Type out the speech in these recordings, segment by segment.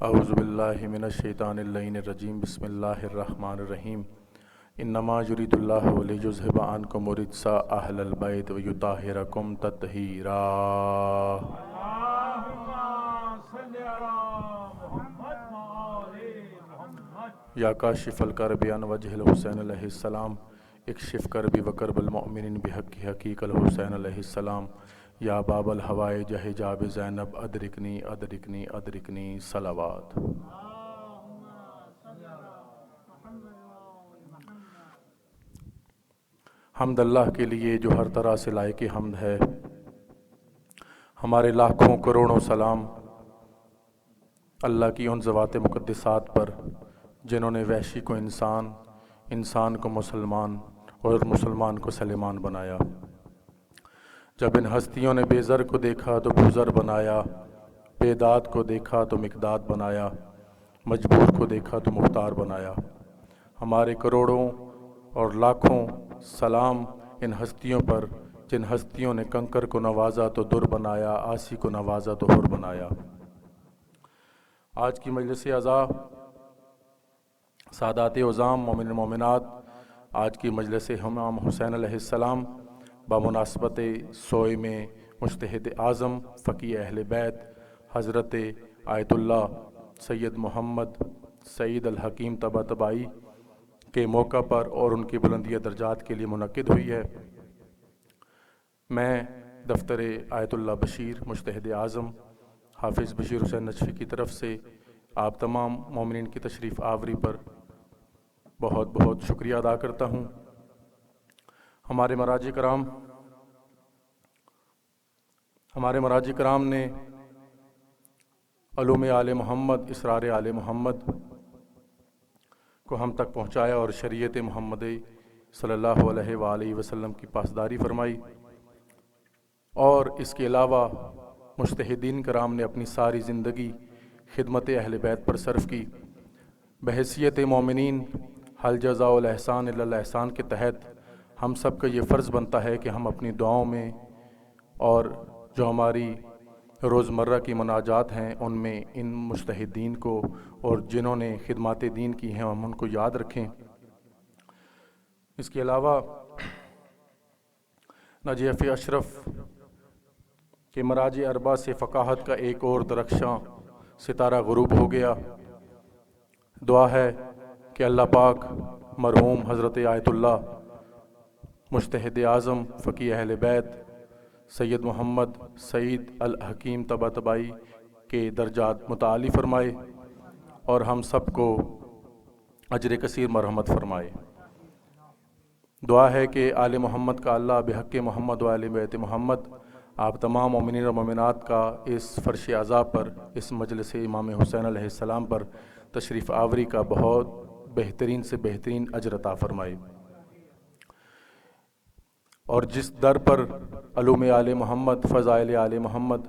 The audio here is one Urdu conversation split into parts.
اعوذ باللہ من الشیطان اللعین الرجیم بسم اللہ الرحمن الرحیم انما یرید اللہ لیذھب عنکم الرجس اہل البیت ویطہرکم تطہیرا۔ یا کاشف الکرب عن وجہ الحسین علیہ السلام اکشف کربی وکرب المؤمنین بحق حقیق الحسین علیہ السلام۔ یا باب الحوائج حجاب زینب ادرکنی ادرکنی ادرکنی صلوات۔ حمد اللہ کے لیے جو ہر طرح سے لائق حمد ہے، ہمارے لاکھوں کروڑوں سلام اللہ کی ان ذوات مقدسات پر جنہوں نے وحشی کو انسان، انسان کو مسلمان اور مسلمان کو سلیمان بنایا۔ جب ان ہستیوں نے بے زر کو دیکھا تو بوزر بنایا، بے داد کو دیکھا تو مقداد بنایا، مجبور کو دیکھا تو مختار بنایا۔ ہمارے کروڑوں اور لاکھوں سلام ان ہستیوں پر جن ہستیوں نے کنکر کو نوازا تو در بنایا، آسی کو نوازا تو حر بنایا۔ آج کی مجلس اعزاء، سادات عظام، مومن مومنات، آج کی مجلس امام حسین علیہ السلام بمناسبت سوئے میں مجتہد اعظم فقیہ اہل بیت حضرت آیت اللہ سید محمد سعید الحکیم طباطبائی کے موقع پر اور ان کی بلندی درجات کے لیے منعقد ہوئی ہے۔ میں دفتر آیت اللہ بشیر مجتہد اعظم حافظ بشیر حسین نجفی کی طرف سے آپ تمام مومنین کی تشریف آوری پر بہت بہت شکریہ ادا کرتا ہوں۔ ہمارے مراجع کرام نے علوم آل محمد، اسرار آل محمد کو ہم تک پہنچایا اور شریعت محمدی صلی اللہ علیہ وآلہ وسلم کی پاسداری فرمائی، اور اس کے علاوہ مجتہدین کرام نے اپنی ساری زندگی خدمت اہل بیت پر صرف کی۔ بحیثیت مومنین حل جزاء الاحسان الا الاحسان کے تحت ہم سب کا یہ فرض بنتا ہے کہ ہم اپنی دعاؤں میں اور جو ہماری روزمرہ کی مناجات ہیں ان میں ان مجتہدین کو اور جنہوں نے خدمات دین کی ہیں ہم ان کو یاد رکھیں۔ اس کے علاوہ نجف اشرف کے مراجع اربع سے فقاہت کا ایک اور درخشاں ستارہ غروب ہو گیا۔ دعا ہے کہ اللہ پاک مرحوم حضرت آیت اللہ مجتہد اعظم فقیہ اہل بیت سید محمد سعید الحکیم طباطبائی کے درجات متعالی فرمائے اور ہم سب کو اجر کثیر مرحمت فرمائے۔ دعا ہے کہ آل محمد کا اللہ بحق محمد و آل بیت محمد آپ تمام مومنین و مومنات کا اس فرش اعزاء پر، اس مجلس امام حسین علیہ السلام پر تشریف آوری کا بہت بہترین سے بہترین اجر عطا فرمائے، اور جس در پر علوم آل محمد، فضائل آل محمد،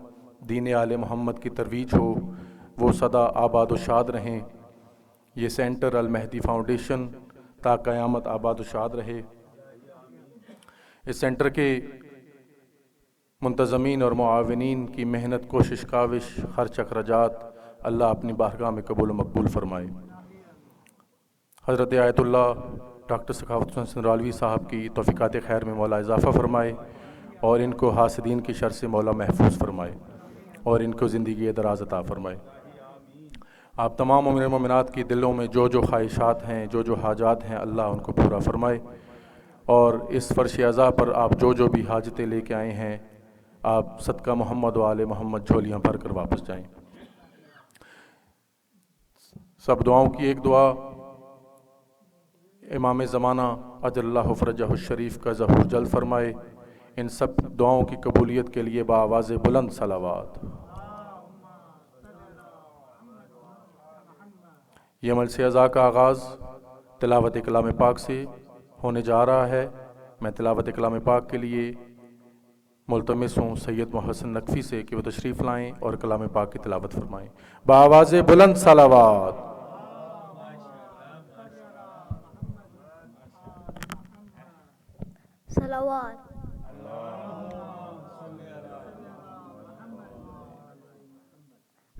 دین آل محمد کی ترویج ہو وہ سدا آباد و شاد رہیں۔ یہ سینٹر المہدی فاؤنڈیشن تا قیامت آباد و شاد رہے۔ اس سینٹر کے منتظمین اور معاونین کی محنت، کوشش، کاوش، خرچ، اخراجات اللہ اپنی بارگاہ میں قبول و مقبول فرمائے۔ حضرت آیت اللہ ڈاکٹر سخاوت حسین سنرالوی صاحب کی توفیقات خیر میں مولا اضافہ فرمائے اور ان کو حاسدین کی شر سے مولا محفوظ فرمائے اور ان کو زندگی دراز عطا فرمائے۔ آپ تمام مومن و مومنات کی دلوں میں جو جو خواہشات ہیں، جو جو حاجات ہیں، اللہ ان کو پورا فرمائے، اور اس فرش اعزاء پر آپ جو جو بھی حاجتیں لے کے آئے ہیں آپ صدقہ محمد و آل محمد جھولیاں بھر کر واپس جائیں۔ سب دعاؤں کی ایک دعا امام زمانہ اجل اللہ فرجہ الشریف کا ظہور جلد فرمائے۔ ان سب دعاؤں کی قبولیت کے لیے بآواز بلند صلوات۔ یہ مجلس اعزاء کا آغاز تلاوت کلام پاک سے ہونے جا رہا ہے۔ میں تلاوت کلام پاک کے لیے ملتمس ہوں سید محسن نقفی سے کہ وہ تشریف لائیں اور کلام پاک کی تلاوت فرمائیں بآواز بلند صلوات۔ صلوات۔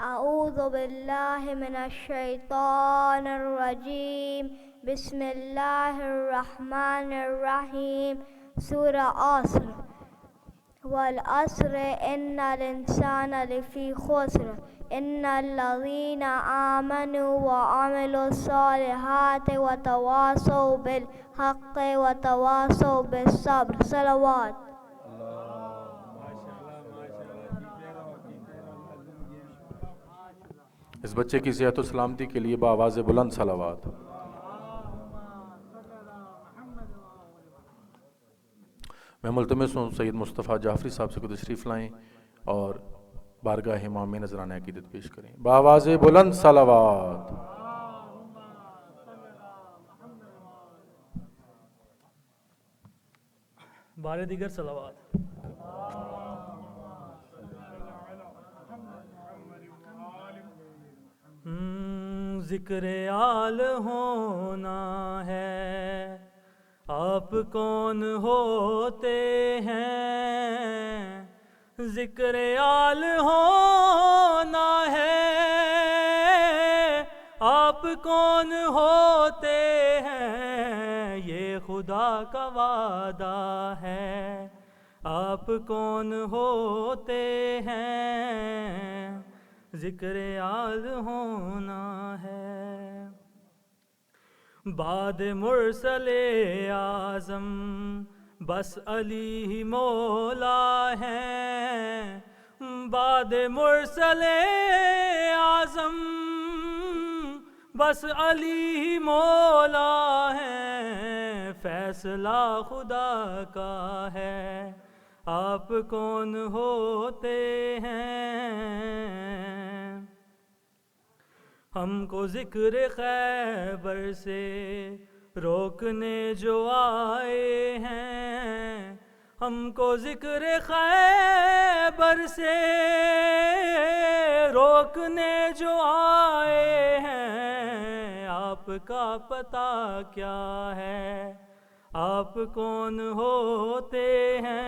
اعوذ باللہ من الشیطان الرجیم بسم اللہ الرحمن الرحیم سورہ عصر والعصر ان الانسان لفی خسر ان الذین آمنوا وعملوا الصالحات وتواصوا بالحق وتواصوا بالصبر. صلوات. اس بچے کی صحت و سلامتی کے لیے بآواز بلند صلوات. میں ملتمس ہوں سید مصطفیٰ جعفری صاحب سے کو تشریف لائیں اور بارگاہ امام میں نذرانہ عقیدت پیش کریں. بآواز بلند صلوات. بار دیگر صلوات. ذکر آل ہونا ہے آپ کون ہوتے ہیں. ذکر آل ہونا ہے آپ کون ہوتے ہیں. یہ خدا کا وعدہ ہے آپ کون ہوتے ہیں. ذکر آل ہونا ہے. بعد مرسل اعظم بس علی ہی مولا ہے. بعد مرسل اعظم بس علی ہی مولا ہے. فیصلہ خدا کا ہے آپ کون ہوتے ہیں. ہم کو ذکر خیبر سے روکنے جو آئے ہیں. ہم کو ذکر خیبر سے روکنے جو آئے ہیں. آپ کا پتہ کیا ہے آپ کون ہوتے ہیں.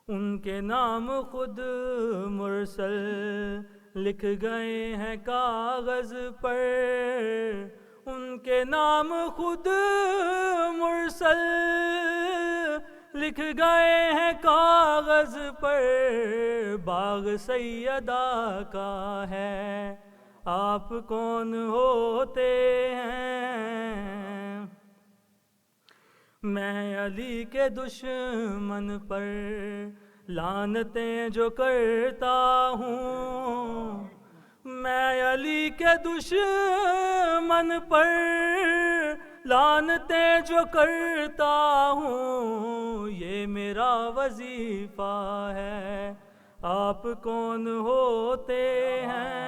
ان کے نام خود مرسل لکھ گئے ہیں کاغذ پر. ان کے نام خود مرسل لکھ گئے ہیں کاغذ پر. باغ سیدہ کا ہے آپ کون ہوتے ہیں. میں علی کے دشمن پر لعنتیں جو کرتا ہوں. میں علی کے دشمن پر لعنتیں جو کرتا ہوں. یہ میرا وظیفہ ہے آپ کون ہوتے ہیں.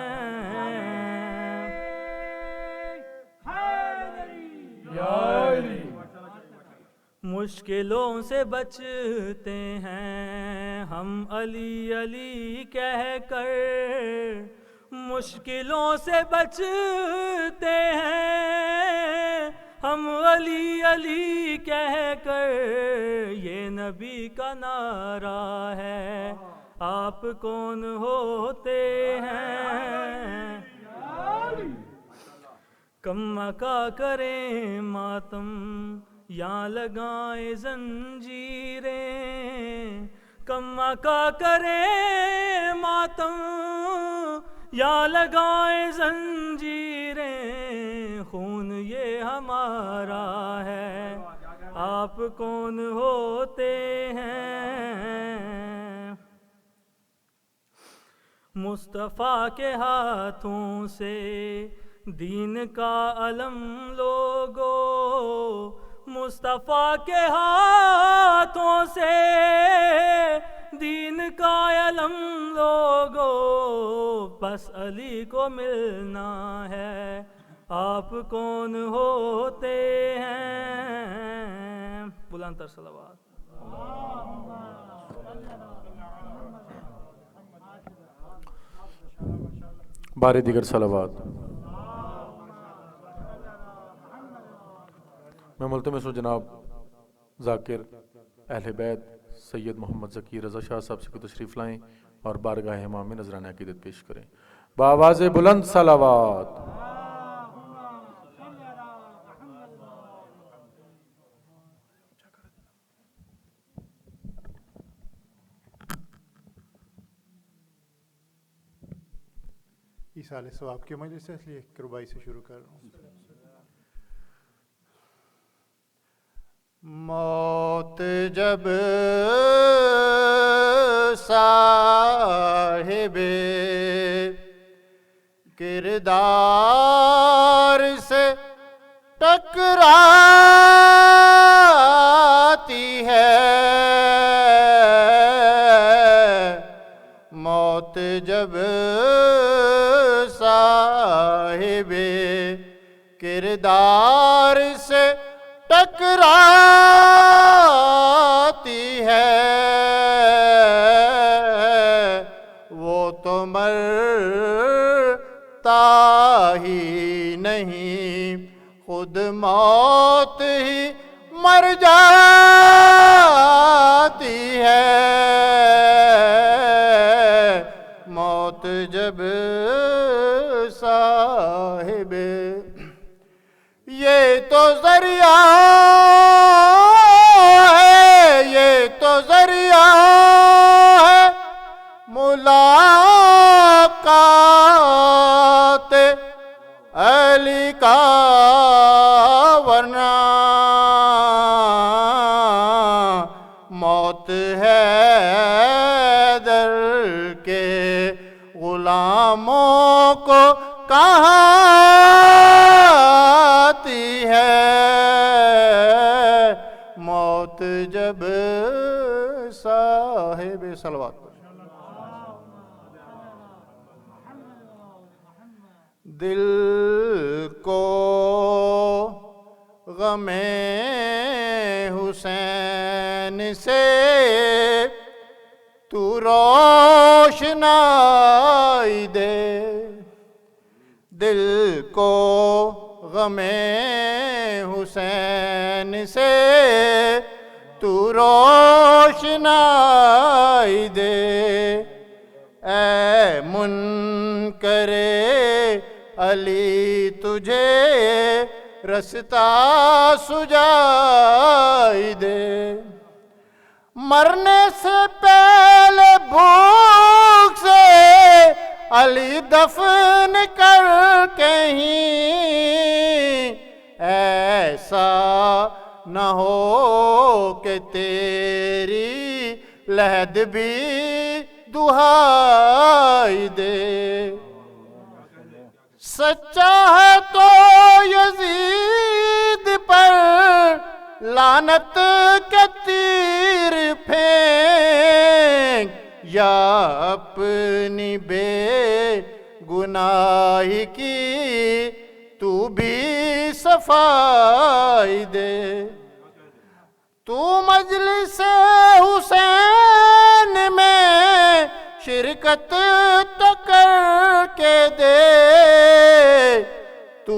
مشکلوں سے بچتے ہیں ہم علی علی کہہ کر. مشکلوں سے بچتے ہیں ہم علی علی کہہ کر. یہ نبی کا نعرہ ہے آپ کون ہوتے ہیں. کما کا کریں ماتم یا لگائیں زنجیریں. کما کا کریں ماتم یا لگائیں زنجیریں. خون یہ ہمارا ہے آپ کون ہوتے ہیں. مصطفیٰ کے ہاتھوں سے دین کا علم لوگو. مصطفیٰ کے ہاتھوں سے دین کا علم لوگو. بس علی کو ملنا ہے آپ کون ہوتے ہیں. بلند تر صلوات. بار دیگر صلوات. میں ملتمس ہوں جناب ذاکر اہل بیت سید محمد ذکی رضا شاہ صاحب سے کو تشریف لائیں اور بارگاہ امام میں نذرانہ عقیدت پیش کریں. بآواز بلند صلوات. ایصال ثواب کی مجلس ہے، اس لیے ایک ربائی سے شروع کر رہا ہوں. موت جب صاحب کردار سے ٹکراتی ہے، موت جب صاحب کردار سے ٹکراتی ہے، وہ تو مرتا ہی نہیں، خود موت ہی مر جاتی ہے. موت جب صاحب یہ تو ذریعہ ہے، یہ تو ذریعہ ہے ملاقات علی کا، ورنہ موت ہے در کے غلاموں کو کہاں آتی ہے. موت جب صاحب صلوات دل کو غم حسین سے تو روشنائی دے، دل کو غم حسین سے تو روشنائی دے. اے منکر علی تجھے رستہ سجائی دے، مرنے سے پہلے بھوک سے علی دفن کر کہیں، ایسا نہ ہو کہ تیری لحد بھی دہائی دے. سچا ہے تو یزید پر لعنت کے تیر پھینک، یا اپنی بے گناہی کی تو بھی صفائی دے. تو مجلس حسین میں شرکت تو کر کے دے، تو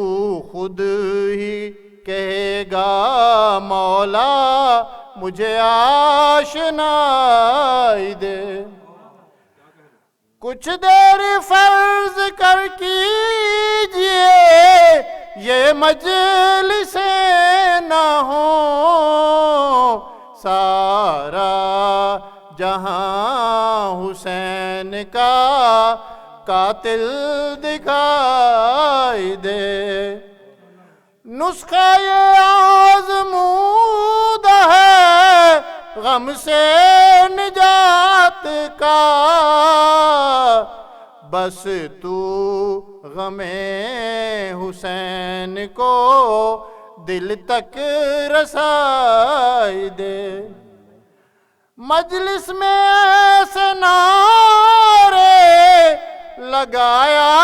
خود ہی کہے گا مولا مجھے آشنائی دے. کچھ دیر فرض کر کیجئے یہ مجلسیں نہ ہوں، سارا جہاں حسین کا قاتل دکھائی دے. نسخہ یہ آزمودہ ہے غم سے نجات کا، بس تو غم حسین کو دل تک رسائی دے. مجلس میں ایسے نعرے لگایا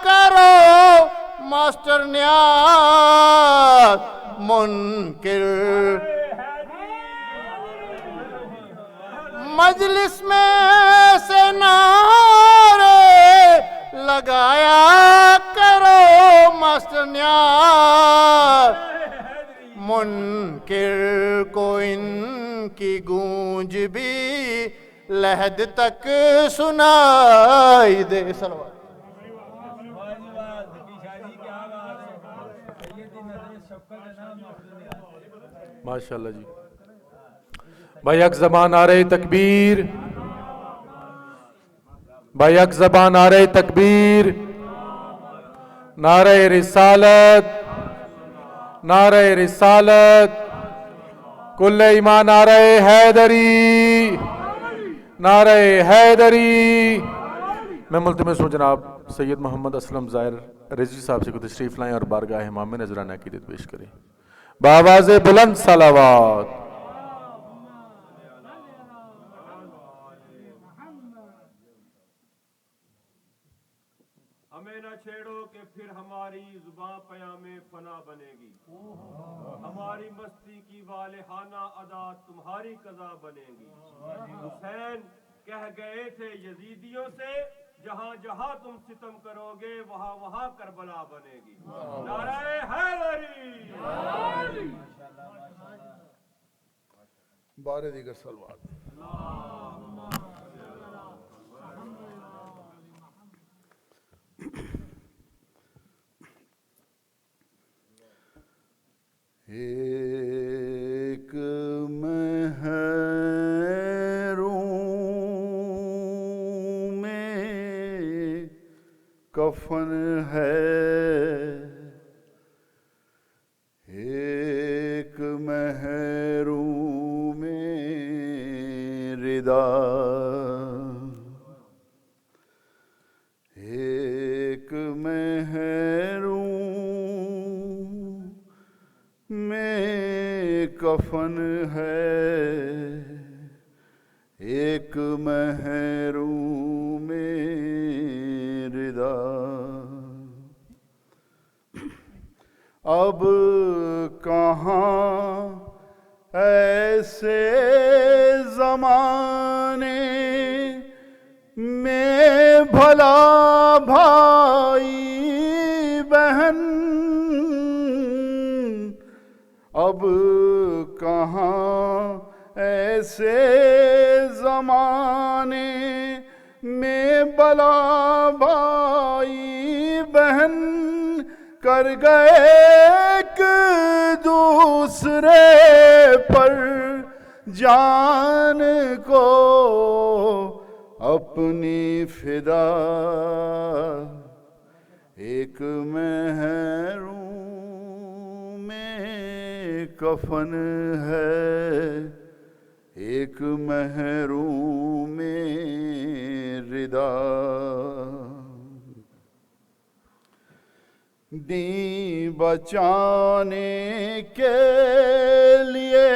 کرو ماسٹر نیاز منکر، مجلس میں ایسے نعرے لگایا کرو ماسٹر نیاز منکر کو ان کی گونج بھی لحد تک سنائی دے. صلوات. ماشاءاللہ جی. بھائی یک زبان نعرہ تکبیر، بھائی یک زبان نعرہ تکبیر، نعرہ رسالت، نعرہ رسالت، کل ایمان نعرہ حیدری، نعرہ حیدری. میں ملتمس ہوں جناب سید محمد اسلم ظاہر رضوی صاحب سے کو تشریف لائیں اور بارگاہ امام میں نذرانہ عقیدت پیش کریں بآواز بلند صلوات. ہمیں نہ چھیڑو کہ پھر ہماری زباں پیام فنا بنے گی، ہماری مستی کی والہانہ ادا تمہاری قضا بنے گی. حسین کہہ گئے تھے یزیدیوں سے جہاں جہاں تم ستم کرو گے وہاں وہاں کربلا بنے گی. نعرہ حیدری. بارے دیگر سلوات. ایک محروم میں کفن ہے، ایک محروم میں ردا، ایک محروم میں کفن ہے، ایک محروم میں ردا. اب کہاں ایسے زمانے میں بھلا بھائی بہن، اب کہاں ایسے زمانے میں بھلا بھائی بہن کر گئے ایک دوسرے پر جان کو اپنی فدا. ایک محروم میں کفن ہے، ایک محروم میں ردا. دین بچانے کے لیے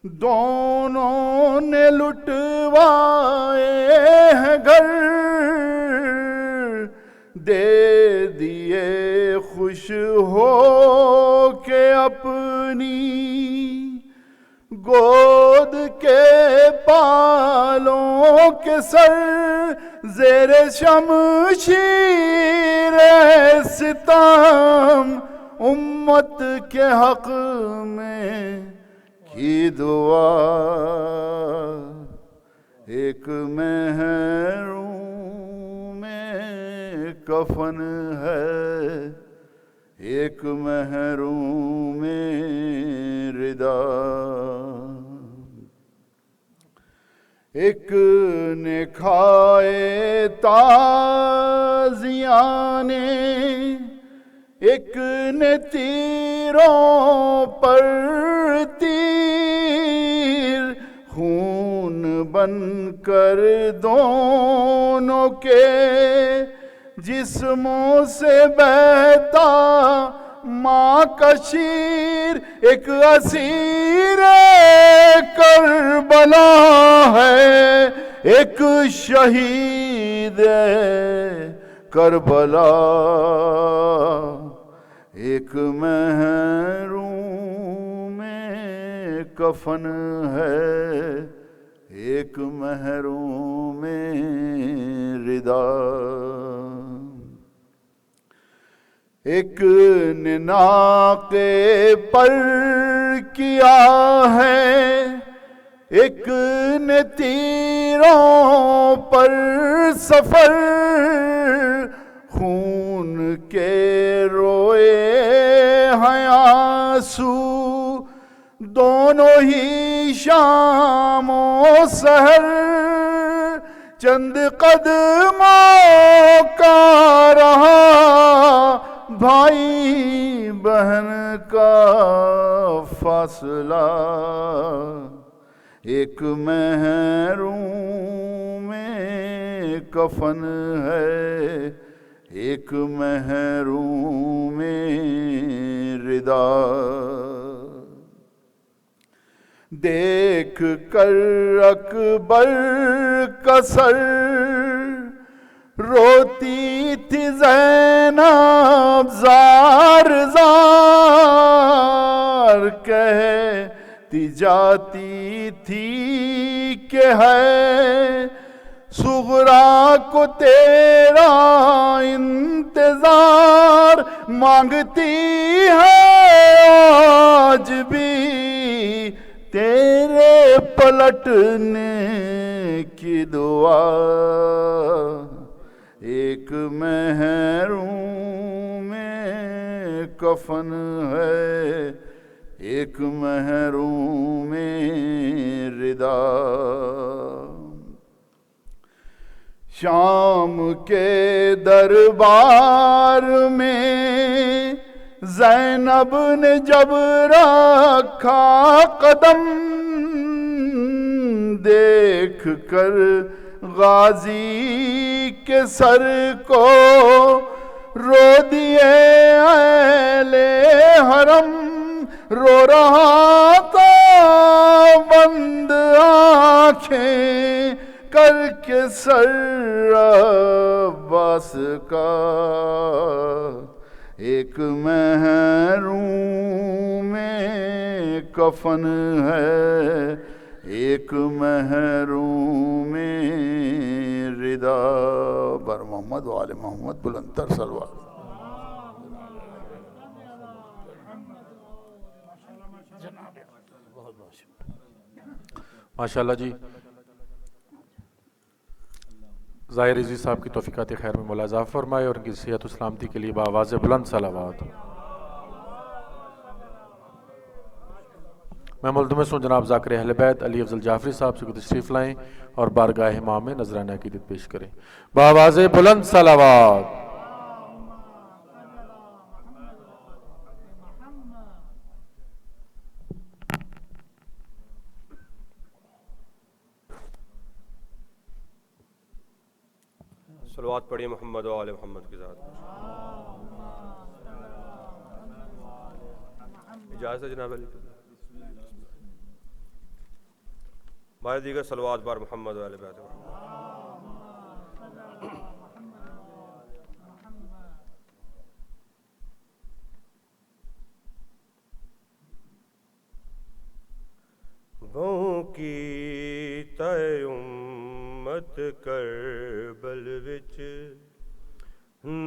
دونوں نے لٹوائے ہیں گھر، دے دیے خوش ہو کے اپنی گود کے بالوں کے سر، زیر شمشیر ستم امت کے حق میں کی دعا. ایک محروم میں کفن ہے، ایک محروم میں ردا. ایک نے کھائے تازیانے، ایک نے تیروں پر تیر، خون بن کر دونوں کے جسموں سے بہتا ماں کا شیر. ایک اسیر کربلا ہے، ایک شہید کربلا. ایک محروم میں کفن ہے، ایک محروم میں ردا. ایک نے ناقے پر کیا ہے ایک نے تیروں پر سفر، خون کے روئے ہیں آنسو دونوں ہی شام و سحر، چند قدموں کا رہا بھائی بہن کا فاصلہ، ایک محروم میں کفن ہے ایک محروم میں ردا، دیکھ کر اکبر کا سر روتی تھی زینب زار زار، کہتی جاتی تھی کہ ہے صغرا کو تیرا انتظار، مانگتی ہے آج بھی تیرے پلٹنے کی دعا، ایک محروم میں کفن ہے ایک محروم میں ردا، شام کے دربار میں زینب نے جب رکھا قدم، دیکھ کر غازی کے سر کو رو دیے اہل حرم، رو رہا تھا بند آنکھیں کر کے سر عباس کا، ایک محروم میں کفن ہے ایک محروم میں ردا، بر محمد و آل محمد بلند تر صلوات۔ ماشاءاللہ جی، ظاہر رضوی صاحب کی توفیقات خیر میں مولا اضافہ فرمائے اور ان کی صحت و سلامتی کے لیے بآواز بلند صلوات۔ میں ملتمس ہوں جناب ذاکر اہل بیت علی افضل جعفری صاحب سے تشریف لائیں اور بارگاہ امام میں نذرانہ عقیدت پیش کریں بآواز بلند صلوات۔ صلوات پڑھیے محمد و آل محمد کے ساتھ۔ اجازت ہے جناب علی، بار دیگر صلوات بار محمد و آل بیت۔ بہوں کی تے امت کربل وچ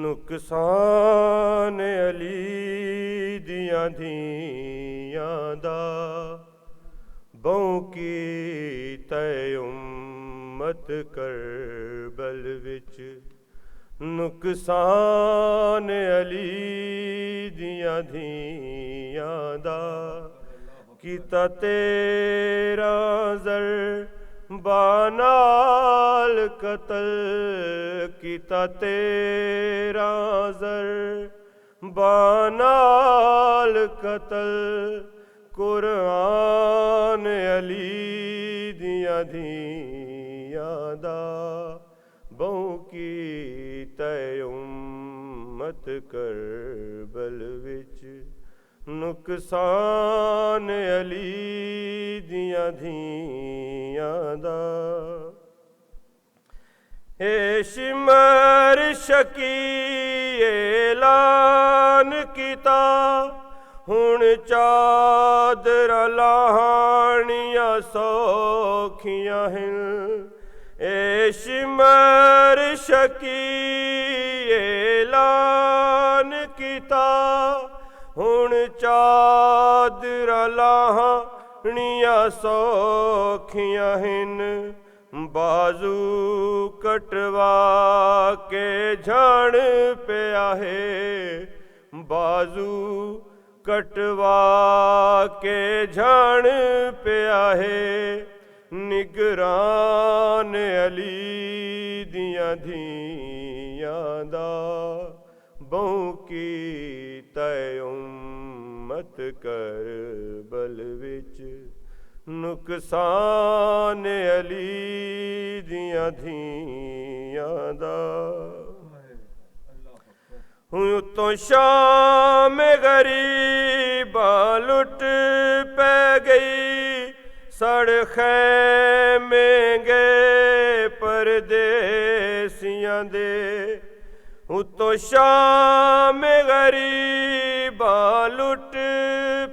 نقصان علی دیاں دھیاں دا، بہوں کی تے امت کربل وچ نقصان علی دیاں دھیاں دا، کیتا تیرا زر بانال قتل، کیتا تیرا زر بانال قتل، قرآن علی دیاں دھیاں دا، بہوں کی تے امت کربل وچ نقصان علی دیاں دھیاں دا، اے شمر شکی اعلان کیتا، ہن چادر لاہانیاں سوکھیاں ہیں، اے شمر شکی اعلان کیتا، ਹੁਣ ਚਾਦਰਾਂ ਲਾਹਣੀਆਂ ਸੌਖੀਆਂ ਹਨ, ਬਾਜ਼ੂ ਕਟਵਾ ਕੇ ਜਾਣ ਪਿਆ ਹੈ, ਬਾਜ਼ੂ ਕਟਵਾ ਕੇ ਜਾਣ ਪਿਆ ਹੈ। ਨਿਗਰਾਨ ਅਲੀ ਦੀਆਂ ਧੀਆਂ ਦਾ ਬਹੁ ਕੀਤਾ ਉਮਤ ਕਰਬਲ ਵਿੱਚ, ਨੁਕਸਾਨ ਅਲੀ ਦੀਆਂ ਧੀਆਂ ਦਾ। ਹੁਣ ਉਤੋਂ ਸ਼ਾਮ ਗਰੀਬਾਂ ਲੁੱਟ ਪੈ ਗਈ, ਸੜ ਖੈਮੇ ਗਏ ਪਰਦੇਸੀਆਂ ਦੇ। ਉਤੋਂ ਸ਼ਾਮ ਗਰੀਬਾਂ ਲੁੱਟ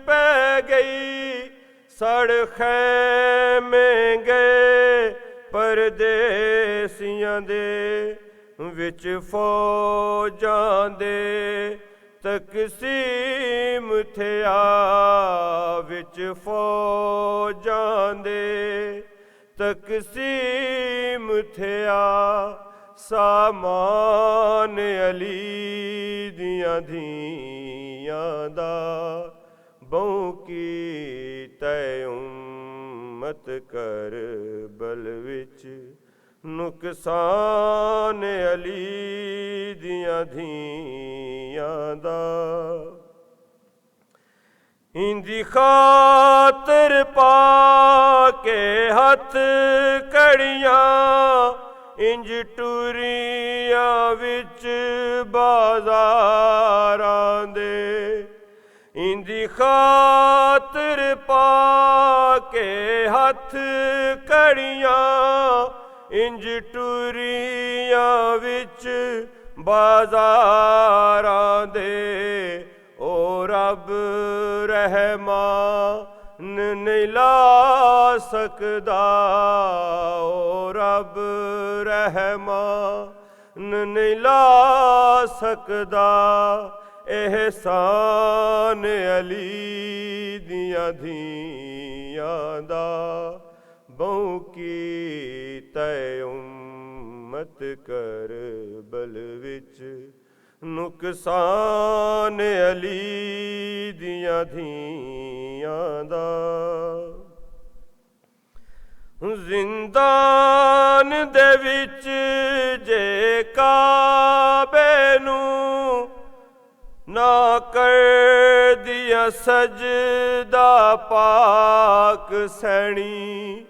ਪੈ ਗਈ, ਸੜ ਖੈਮੇ ਗਏ ਪਰਦੇਸੀਆਂ ਦੇ। ਵਿੱਚ ਫੌਜਾਂ ਦੇ ਤਕਸੀਮ ਥਿਆ, ਵਿੱਚ ਫੌਜਾਂ ਦੇ ਤਕਸੀਮ ਥਿਆ। ਸਾਮਾਨ ਅਲੀ ਦੀਆਂ ਧੀਆਂ ਦਾ ਬਹੁ ਕੀਤਾ ਉਮਤ ਕਰਬਲ ਵਿੱਚ, ਨੁਕਸਾਨ ਅਲੀ ਦੀਆਂ ਧੀਆਂ ਦਾ। ਇੰਦੀ ਖਾਤਰ ਪਾ ਕੇ ਹੱਥ ਕੜੀਆਂ, ਇੰਜ ਟੁਰੀਆਂ ਵਿੱਚ ਬਾਜ਼ਾਰਾਂ ਦੇ। ਇੰਦੀ ਖਾਤਰ ਪਾ ਕੇ ਹੱਥ ਕੜੀਆਂ, ਇੰਜ ਟੁਰੀਆਂ ਵਿੱਚ ਬਾਜ਼ਾਰਾਂ ਦੇ। ਓ ਰੱਬ ਰਹਿਮਾਨ ਨਹੀਂ ਲਾ ਸਕਦਾ, ਓ ਰੱਬ ਰਹਿਮਾਨ ਨਹੀਂ ਲਾ ਸਕਦਾ। ਇਹਸਾਨ ਅਲੀ ਦੀਆਂ ਧੀਆਂ ਦਾ ਬਹੁ ਕੀਤਾ ਉਮਤ ਕਰਬਲ ਵਿੱਚ, ਨੁਕਸਾਨ ਅਲੀ ਦੀਆਂ ਧੀਆਂ ਦਾ। ਜ਼ਿੰਦਾਨ ਦੇ ਵਿੱਚ ਜੇ ਕਾਬੇ ਨੂੰ ਨਾ ਕਰਦੀਆਂ ਸਜਦਾ ਪਾਕ ਸੈਣੀ।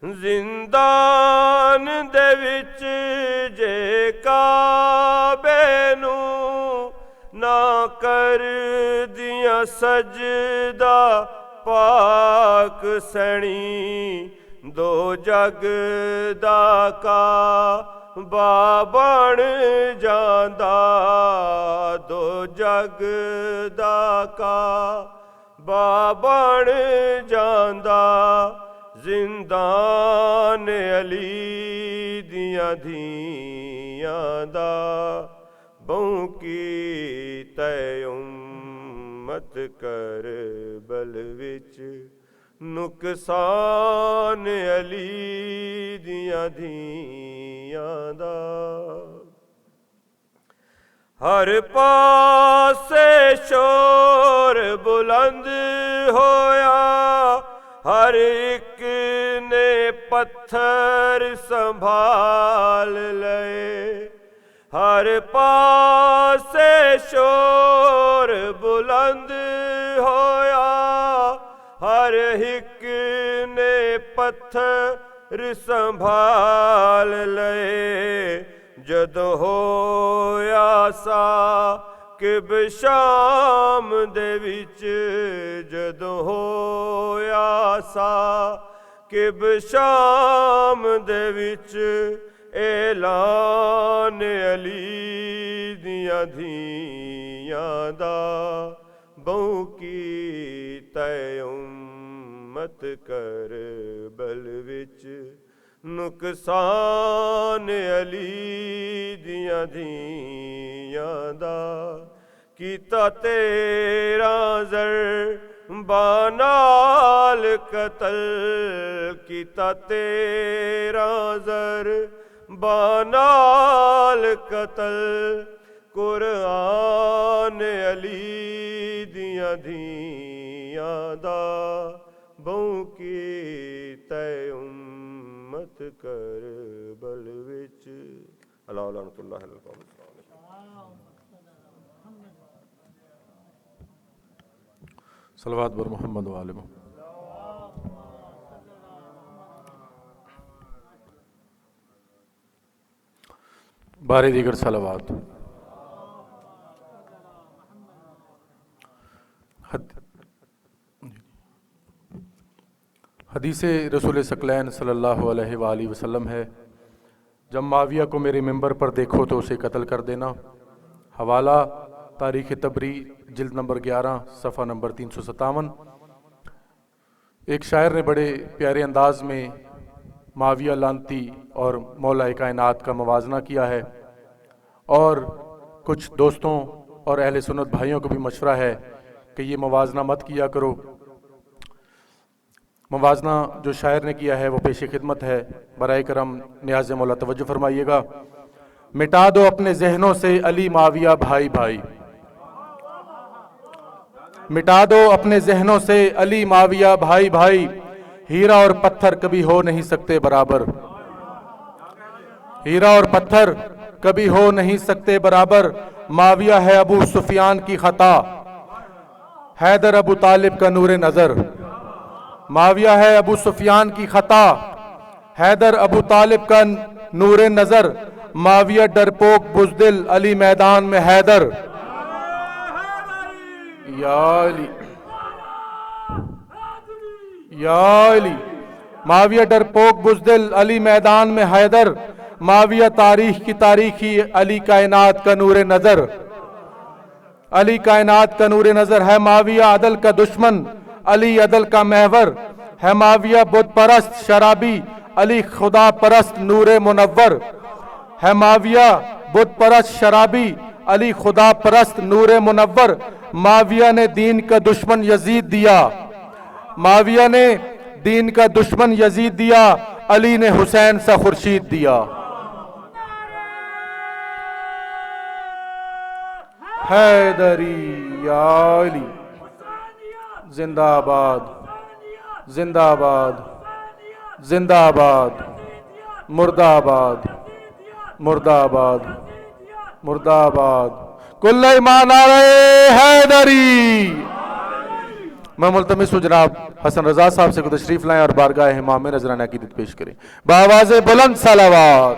ਜ਼ਿੰਦਾਨ ਦੇ ਵਿੱਚ ਜੇ ਕਾਬੇ ਨੂੰ ਨਾ ਕਰਦੀਆਂ ਸਜਦਾ ਪਾਕ ਸੈਣੀ। ਦੋ ਜਗ ਦਾ ਕਾਬਾ ਬਣ ਜਾਂਦਾ, ਦੋ ਜਗ ਦਾ ਕਾਬਾ ਬਣ ਜਾਂਦਾ। ਜ਼ਿੰਦਾਨ ਅਲੀ ਦੀਆਂ ਧੀਆਂ ਦਾ ਬਹੁ ਕੀਤਾ ਉਮਤ ਕਰਬਲ ਵਿੱਚ, ਨੁਕਸਾਨ ਅਲੀ ਦੀਆਂ ਧੀਆਂ ਦਾ। ਹਰ ਪਾਸੇ ਸ਼ੋਰ ਬੁਲੰਦ ਹੋਇਆ, ਹਰ ਇੱਕ ਨੇ ਪੱਥਰ ਸੰਭਾਲ ਲਏ। ਹਰ ਪਾਸੇ ਸ਼ੋਰ ਬੁਲੰਦ ਹੋਇਆ, ਹਰ ਇੱਕ ਨੇ ਪੱਥਰ ਸੰਭਾਲ ਲਏ। ਜਦੋਂ ਹੋਇਆ ਸਾਕਿਬ ਸ਼ਾਮ ਦੇ ਵਿੱਚ, ਜਦੋਂ ਹੋਇਆ ਸਾਕਿਬ ਸ਼ਾਮ ਦੇ ਵਿੱਚ, ਐਲਾਨ ਅਲੀ ਦੀਆਂ ਧੀਆਂ ਦਾ ਬਹੁ ਕੀਤਾ ਉਮਤ ਕਰਬਲ ਵਿੱਚ, ਨੁਕਸਾਨ ਅਲੀ ਦੀਆਂ ਧੀਆਂ ਦਾ। کیتا تیرا زر بانال قتل کیتا تیرا زر بانال قتل قرآن علی دیاں دھیاں دا بہوں کی تے امت کربل وچ اللہ لعنت اللہ علی القوم صلوات بر محمد و آل محمد. بارے دیگر صلوات. حدیث رسول ثقلین صلی اللہ علیہ وآلہ وسلم ہے، جب معاویہ کو میرے ممبر پر دیکھو تو اسے قتل کر دینا. حوالہ تاریخ طبری جلد نمبر 11 صفحہ نمبر 357. ایک شاعر نے بڑے پیارے انداز میں معاویہ لعنتی اور مولا کائنات کا موازنہ کیا ہے، اور کچھ دوستوں اور اہل سنت بھائیوں کو بھی مشورہ ہے کہ یہ موازنہ مت کیا کرو. موازنہ جو شاعر نے کیا ہے وہ پیش خدمت ہے، برائے کرم نیاز مولا توجہ فرمائیے گا. مٹا دو اپنے ذہنوں سے علی معاویہ بھائی بھائی، مٹا دو اپنے ذہنوں سے علی معاویہ بھائی بھائی، ہیرا اور پتھر کبھی ہو نہیں سکتے برابر، ہیرا اور پتھر کبھی ہو نہیں سکتے برابر. معاویہ ہے ابو سفیان کی خطا، حیدر ابو طالب کا نور نظر. معاویہ ہے ابو سفیان کی خطا، حیدر ابو طالب کا نور نظر. معاویہ ڈرپوک بزدل علی میدان میں حیدر. یا علی یا علی. معاویہ ڈرپوک بزدل علی میدان میں حیدر. معاویہ تاریخ کی تاریخی علی کائنات کا نور نظر، علی کائنات کا نور نظر ہے. معاویہ عدل کا دشمن علی عدل کا محور ہے. معاویہ بت پرست شرابی علی خدا پرست نور منور ہے. معاویہ بت پرست شرابی علی خدا پرست نور منور. معاویہ نے دین کا دشمن یزید دیا، معاویہ نے دین کا دشمن یزید دیا. علی نے حسین سا خورشید دیا. حیدری یا علی. زندہ آباد زندہ آباد زندہ آباد. مردہ آباد مردہ آباد مردہ آباد. کل ایمان نعرہ حیدری. میں ملتمس ہوں جناب حسن رضا صاحب سے کو تشریف لائیں اور بارگاہ امام میں نذرانہ عقیدت پیش کریں بآواز بلند صلوات.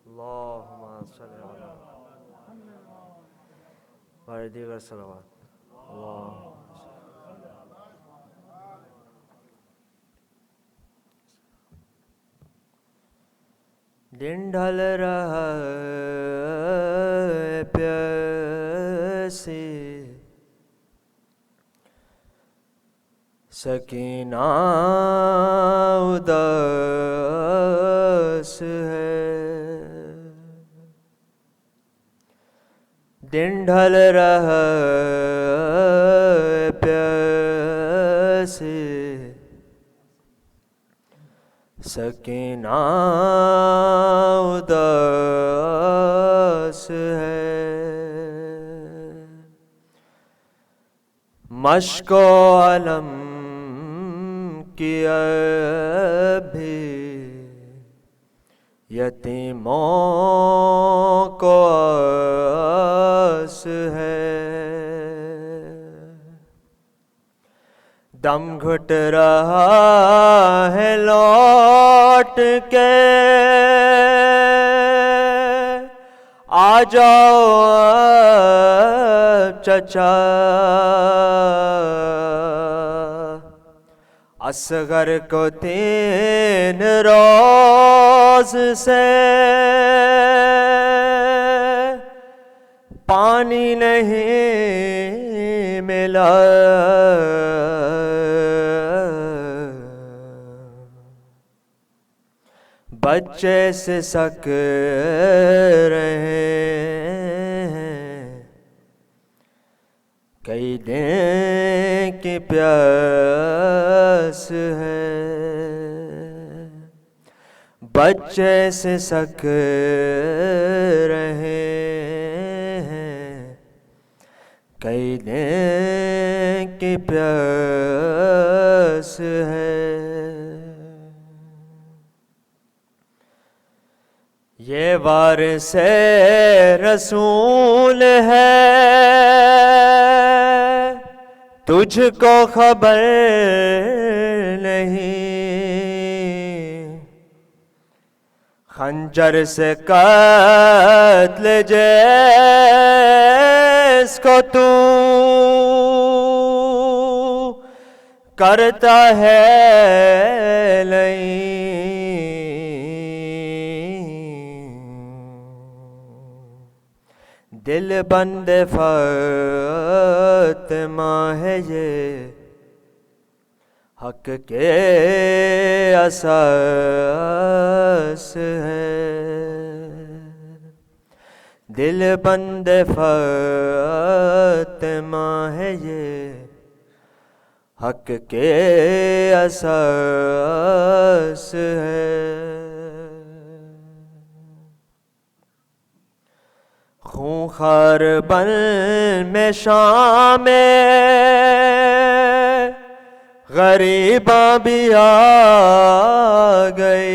اللہم صلی علی بارے دیگر صلوات. دن ڈھل رہا ہے پیاسے، سکینہ اداس ہے. دن ڈھل رہا ہے پیاسے، سکینہ اداس ہے. مشک و علم کی ابھی یتیموں کو آس ہے. دم گھٹ رہا ہے لوٹ کے، آ جاؤ چچا. اصغر کو 3 روز سے پانی نہیں ملا. بچے سے سک رہے ہیں، کئی دن کی پیاس ہے، بچے سے سک رہے ہیں، کئی دن کی پیاس ہے۔ یہ وارث رسول ہے، تجھ کو خبر نہیں، خنجر سے قتل جس کو تو کرتا ہے نہیں، دل بند فاطمہ ہے یہ، حق کے اساس ہے، دل بند فاطمہ ہے یہ، حق کے اساس ہے۔ خونخوار بن میں شام غریباں بھی آ گئے،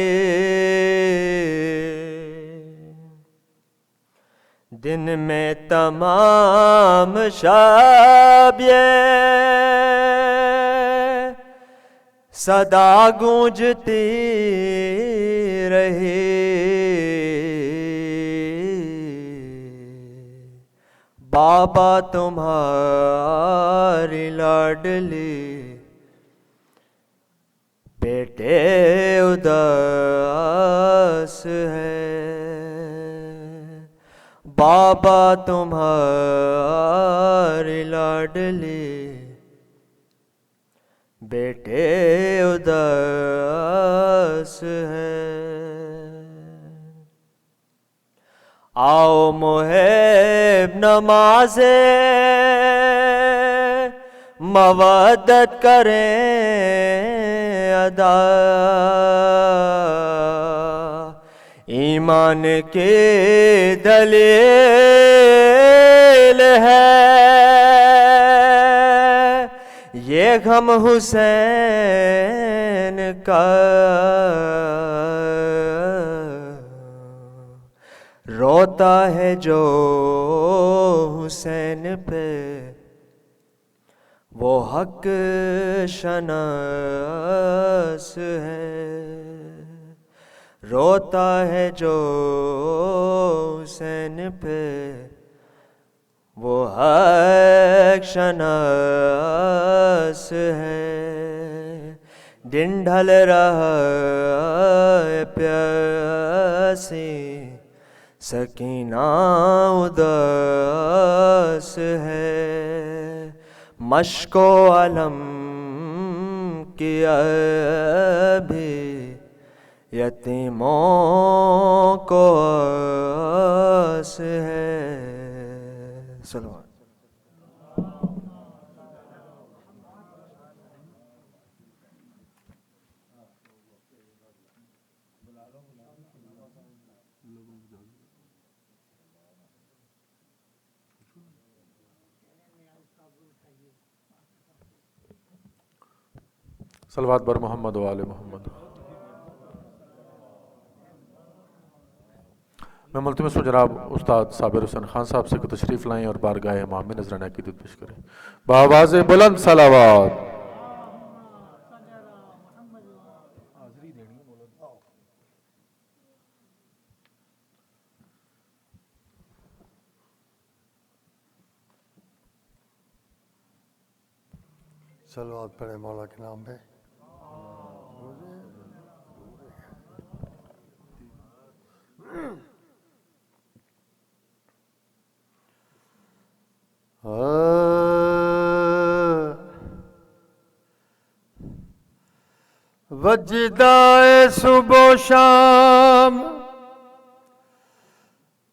دن میں تمام شب یہ صدا گونجتی رہی، بابا تمہاری لاڈلی بیٹے اداس ہے، بابا تمہاری لاڈلی بیٹے اداس ہے۔ آؤ محب نمازے مودت کریں ادا، ایمان کی دلیل ہے یہ غم حسین کا، روتا ہے جو حسین پہ وہ حق شناس ہے، روتا ہے جو حسین پہ وہ حق شناس ہے، دن ڈھل رہا ہے پیاسی سکینہ اداس ہے، مشک و علم کی ابھی یتیموں کو آس ہے۔ صلوات صلوات بر محمد و آل محمد۔ میں ملتمس ہوں جناب استاد صابر حسین خان صاحب سے کہ تشریف لائیں اور بارگاہ امام میں نذرانہ عقیدت پیش کریں بآواز بلند صلوات۔ صلوات پڑھے مولا کے نام پہ۔ وجدا ہے صبح و شام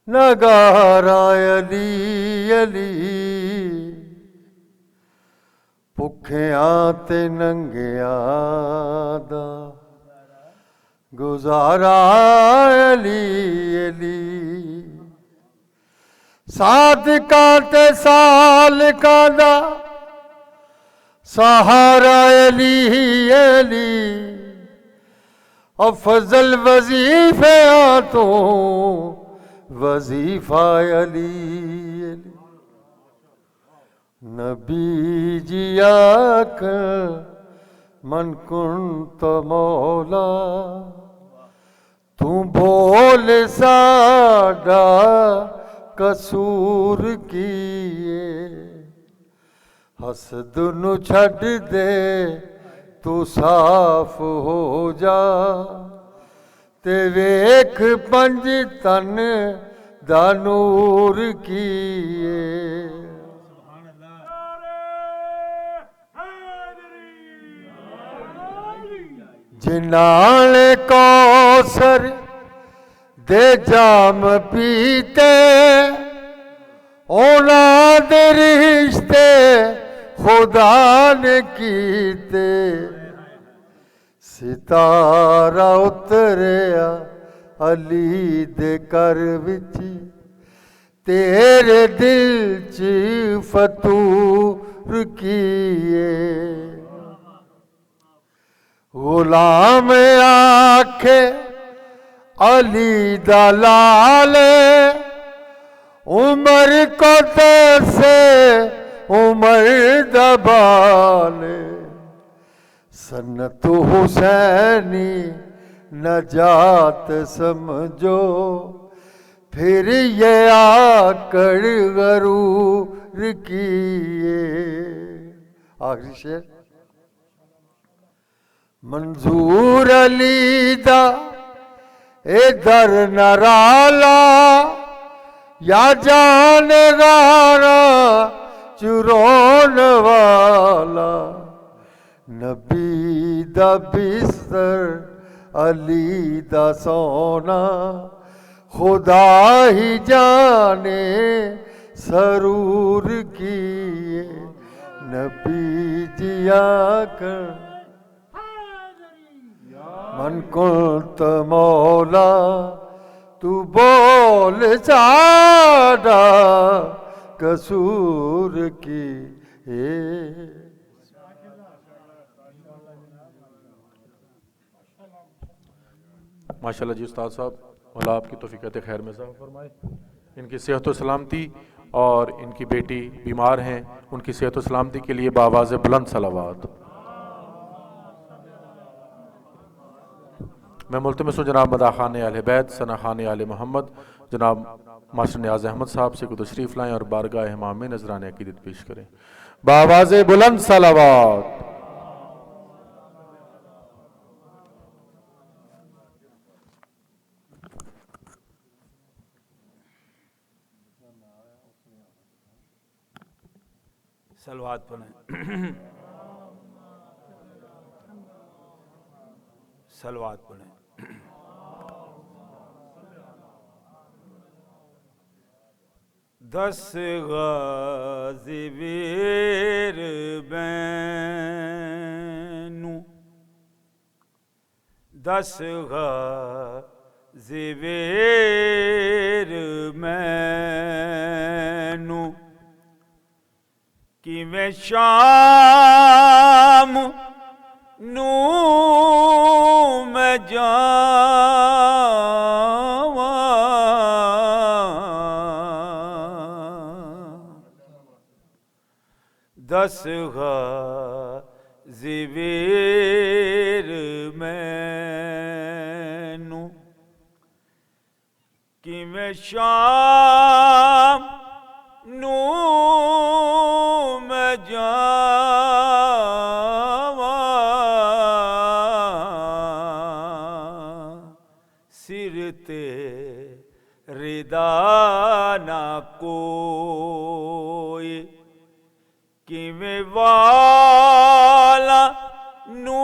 نگارا علی علی بھکھیاں تے ننگیاں دا گزارا علی علی صادقاں تے سالکاں دا سہارا علی علی افضل وظیفیاں تو وظیفہ علی علی نبی جی آکھن من کنت مولا تو بول ساڈا قصور کیے حسد نو چھڈ دے تو صاف ہو جا تے ویکھ پنج تن دا نور کیے جنال کوثر دے جام پیتے اونا دے رشتے خدا نے کیتے ستارہ اتریا علی دے کر وچ تیرے دل چ فطور کیے غلام آکھے علی دا لال عمر کو سے عمر دبال سنت حسینی نجات سمجھو پھر یہ آکڑ غرور کیے آخری شعر منظور علی دا ادھر نرالا یا جان غارا چرون والا نبی دا بستر علی دا سونا خدا ہی جانے سرور کیے نبی جی آکر من کنت مولا تو بول ساڈا قصور کی ماشاءاللہ جی استاد صاحب اللہ آپ کی توفیقات خیر میں اضافہ فرمائے ان کی صحت و سلامتی اور ان کی بیٹی بیمار ہیں ان کی صحت و سلامتی کے لیے بآواز بلند صلوات میں ملتمس ہوں جناب مداح خان اہل بیت ثنا خان آل محمد جناب ماسٹر نیاز احمد صاحب سے کو تشریف لائیں اور بارگاہ امام میں نذران عقیدت پیش کریں بآواز بلند صلوات صلوات پڑھیں صلوات پڑھیں دس غازی ویر بینو دس غازی ویر مینو کہ میں شام نو میں جاواں دس غازی ویر مینو کہ میں شام نو میں جاواں سر تے ردا نہ کوئی کہ میں والا نو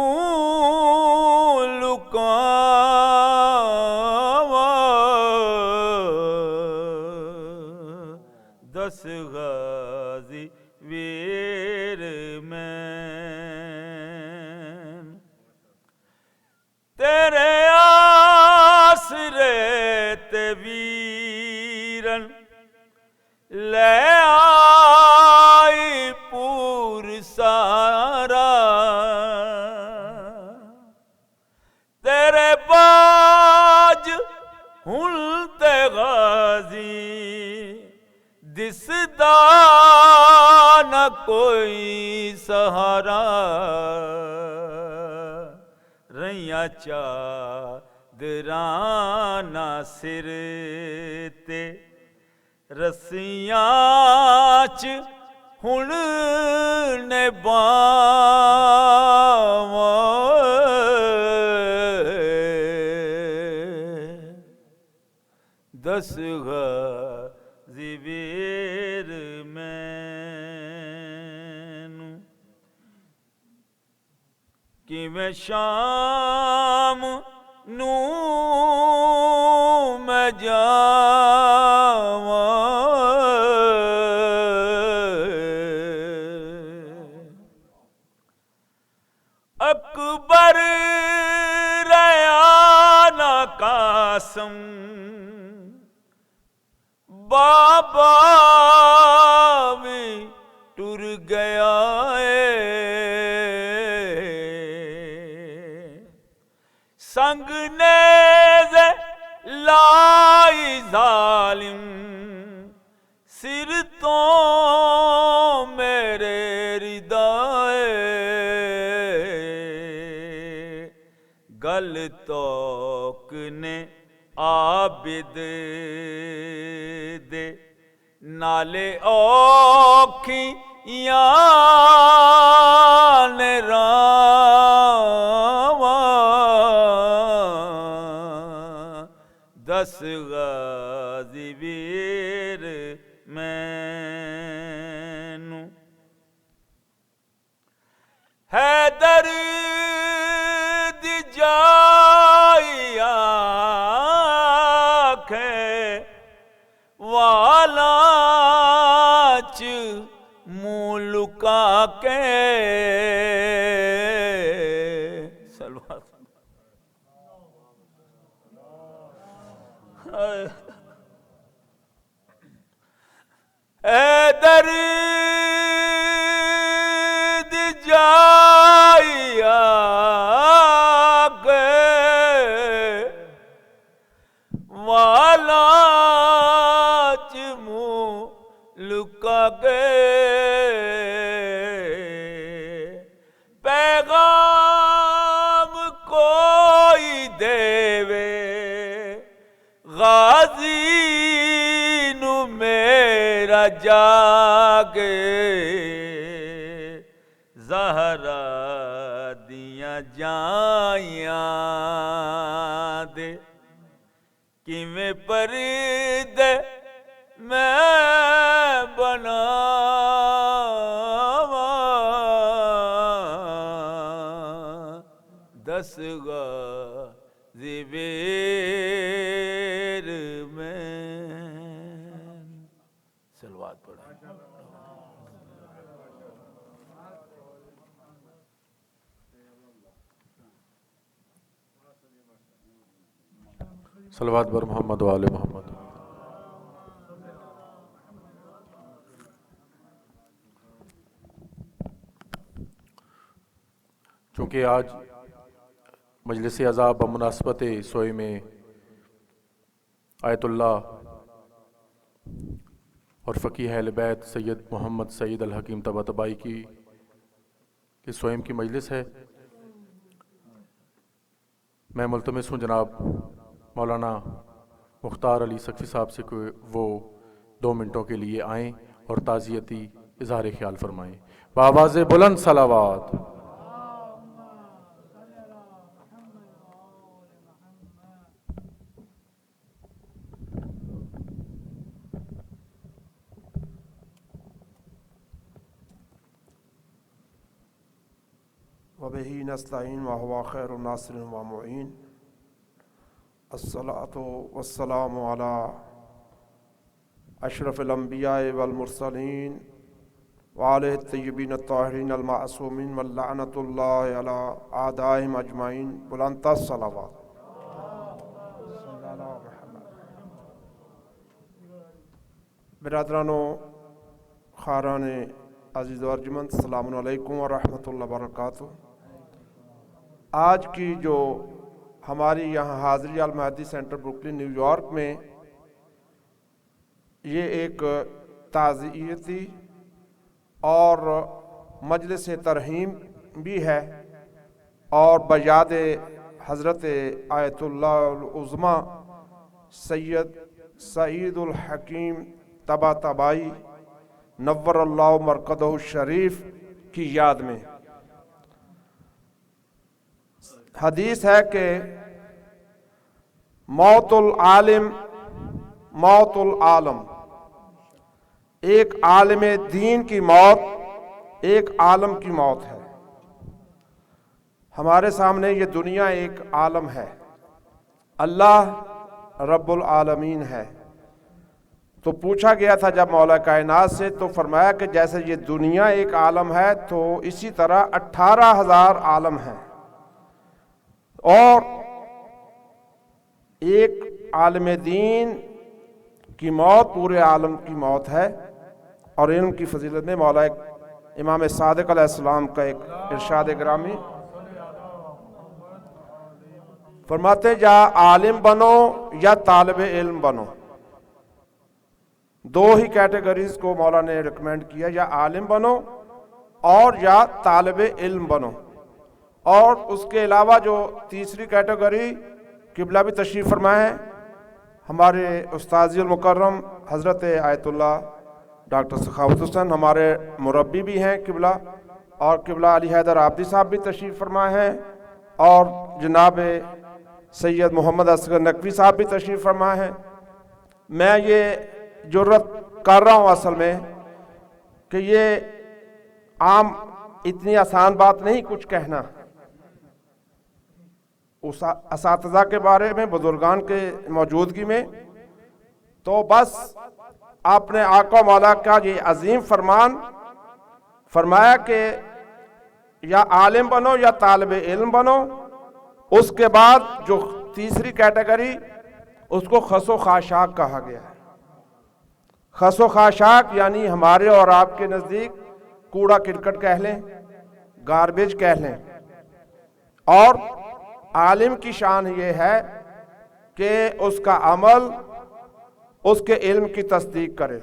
کوئی سہارا رہیاں چادراں نہ سر تے رسیاں چ ہن نے دس غازی ویر مینوں کہ میں شام نوں میں جاواں اکبر ریانہ قاسم بابا میں ٹر گیا سنگ نیز لائی ظالم سر تو میرے ردائے گل توک نے عابد دے نالے اوکھیاں نے راواں دس غازی ویر مینوں حیدر دی جائی آنکھیں والاں چ منہ لکا کے سلوات حیدر دی جائی آنکھیں والاں چ منہ لکا کے پیغام کوئی دیوے غازی نو میرا جاگے زہرا دیاں جائیاں دے کیویں پردے میں بناواں دس غازی ویر میں سلوات پڑھا صلوات بر محمد و آل محمد. چونکہ آج مجلس عزا بمناسبت سوئے میں آیت اللہ اور فقیہ اہل بیت سید محمد سعید الحکیم طباطبائی کی سوئم کی مجلس ہے، میں ملتمس ہوں جناب مولانا مختار علی سقفی صاحب سے کہ وہ 2 منٹوں کے لیے آئیں اور تعزیتی اظہار خیال فرمائیں. بآواز بلند صلوات. وبه نستعين وهو خير الناصر ومعين. الصلاة والسلام على أشرف الأنبياء والمرسلين وعلى الطيبين الطاهرين المعصومين واللعنة الله على أعدائهم أجمعين. بلند الصلوات. برادران و خاران عزیز و ارجمند، السلام علیکم ورحمۃ اللہ وبرکاتہ. آج کی جو ہماری یہاں حاضری المہدی سینٹر بروکلن نیو یارک میں یہ ایک تعزیتی اور مجلس ترحیم بھی ہے، اور بیاد حضرت آیت اللہ العظمی سید سعید الحکیم طباطبائی نور اللہ مرقدہ الشریف کی یاد میں۔ حدیث ہے کہ موت العالم موت العالم، ایک عالم دین کی موت ایک عالم کی موت ہے۔ ہمارے سامنے یہ دنیا ایک عالم ہے، اللہ رب العالمین ہے۔ تو پوچھا گیا تھا جب مولا کائنات سے، تو فرمایا کہ جیسے یہ دنیا ایک عالم ہے تو اسی طرح 18,000 عالم ہیں، اور ایک عالم دین کی موت پورے عالم کی موت ہے۔ اور علم کی فضیلت میں مولا امام صادق علیہ السلام کا ایک ارشاد گرامی فرماتے ہیں، یا عالم بنو یا طالب علم بنو، دو ہی کیٹیگریز کو مولا نے ریکمینڈ کیا، یا عالم بنو اور یا طالب علم بنو۔ اور اس کے علاوہ جو تیسری کیٹیگری قبلہ بھی تشریف فرمائے ہیں، ہمارے استاذی المکرم حضرت آیت اللہ ڈاکٹر سخاوت حسن ہمارے مربی بھی ہیں قبلہ، اور قبلہ علی حیدر عابدی صاحب بھی تشریف فرمائے ہیں، اور جناب سید محمد اصغر نقوی صاحب بھی تشریف فرمائے ہیں۔ میں یہ جرت کر رہا ہوں اصل میں کہ یہ عام اتنی آسان بات نہیں کچھ کہنا، اس اساتذہ کے بارے میں بزرگان کے موجودگی میں، تو بس اپنے آقا مولا کا یہ عظیم فرمان فرمایا کہ یا عالم بنو یا طالب علم بنو۔ اس کے بعد جو تیسری کیٹیگری اس کو خس و خاشاک کہا گیا ہے۔ خس و خاشاک یعنی ہمارے اور آپ کے نزدیک کوڑا کرکٹ کہہ لیں، گاربیج کہہ لیں، اور عالم کی شان یہ ہے کہ اس کا عمل اس کے علم کی تصدیق کرے،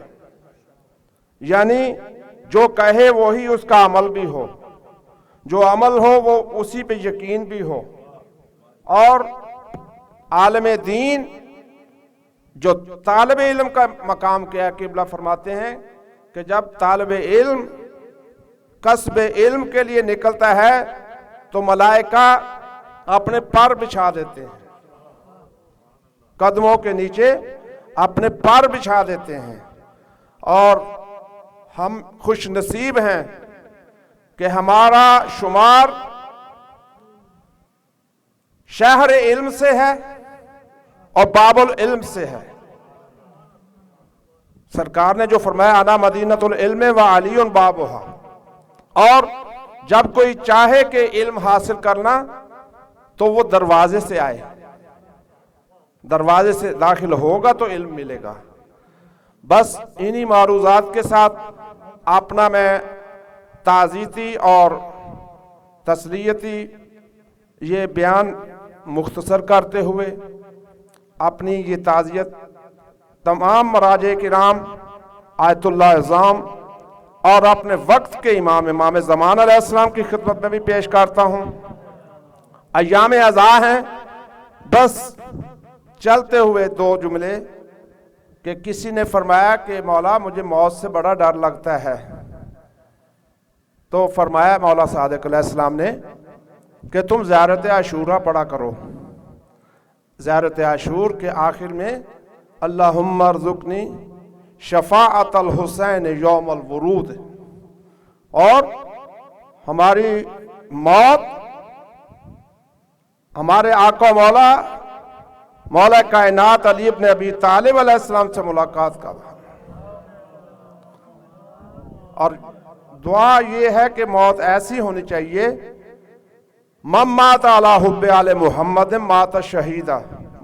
یعنی جو کہے وہی اس کا عمل بھی ہو، جو عمل ہو وہ اسی پہ یقین بھی ہو۔ اور عالم دین جو طالب علم کا مقام کیا قبلہ فرماتے ہیں کہ جب طالب علم کسب علم کے لیے نکلتا ہے تو ملائکہ اپنے پر بچھا دیتے ہیں، قدموں کے نیچے اپنے پر بچھا دیتے ہیں۔ اور ہم خوش نصیب ہیں کہ ہمارا شمار شہر علم سے ہے اور باب العلم سے ہے۔ سرکار نے جو فرمایا انا مدینۃ العلم و علی بابھا، اور جب کوئی چاہے کہ علم حاصل کرنا تو وہ دروازے سے آئے، دروازے سے داخل ہوگا تو علم ملے گا۔ بس انہی معروضات کے ساتھ اپنا میں تعزیتی اور تسلیتی یہ بیان مختصر کرتے ہوئے اپنی یہ تعزیت تمام مراجع کرام آیت اللہ اعظام اور اپنے وقت کے امام زمان علیہ السلام کی خدمت میں بھی پیش کرتا ہوں۔ ایام عزا ہیں، بس چلتے ہوئے دو جملے کہ کسی نے فرمایا کہ مولا مجھے موت سے بڑا ڈر لگتا ہے، تو فرمایا مولا صادق علیہ السلام نے کہ تم زیارت عاشورہ پڑھا کرو۔ زیارت عاشور کے آخر میں اللہم ارزقنی شفاعت الحسین یوم الورود، اور ہماری موت ہمارے آقا مولا کائنات علی ابن ابی طالب علیہ السلام سے ملاقات کا، اور دعا یہ ہے کہ موت ایسی ہونی چاہیے من مات علی حب آل محمد مات شہیدہ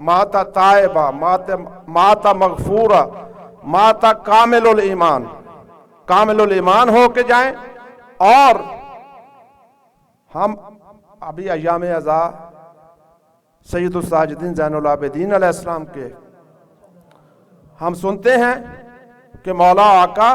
مات تائبہ مات مغفورہ مات کامل الایمان، کامل الایمان ہو کے جائیں۔ اور ہم ابھی ایام عزا سید الساجدین زین العابدین علیہ السلام کے ہم سنتے ہیں کہ مولا آقا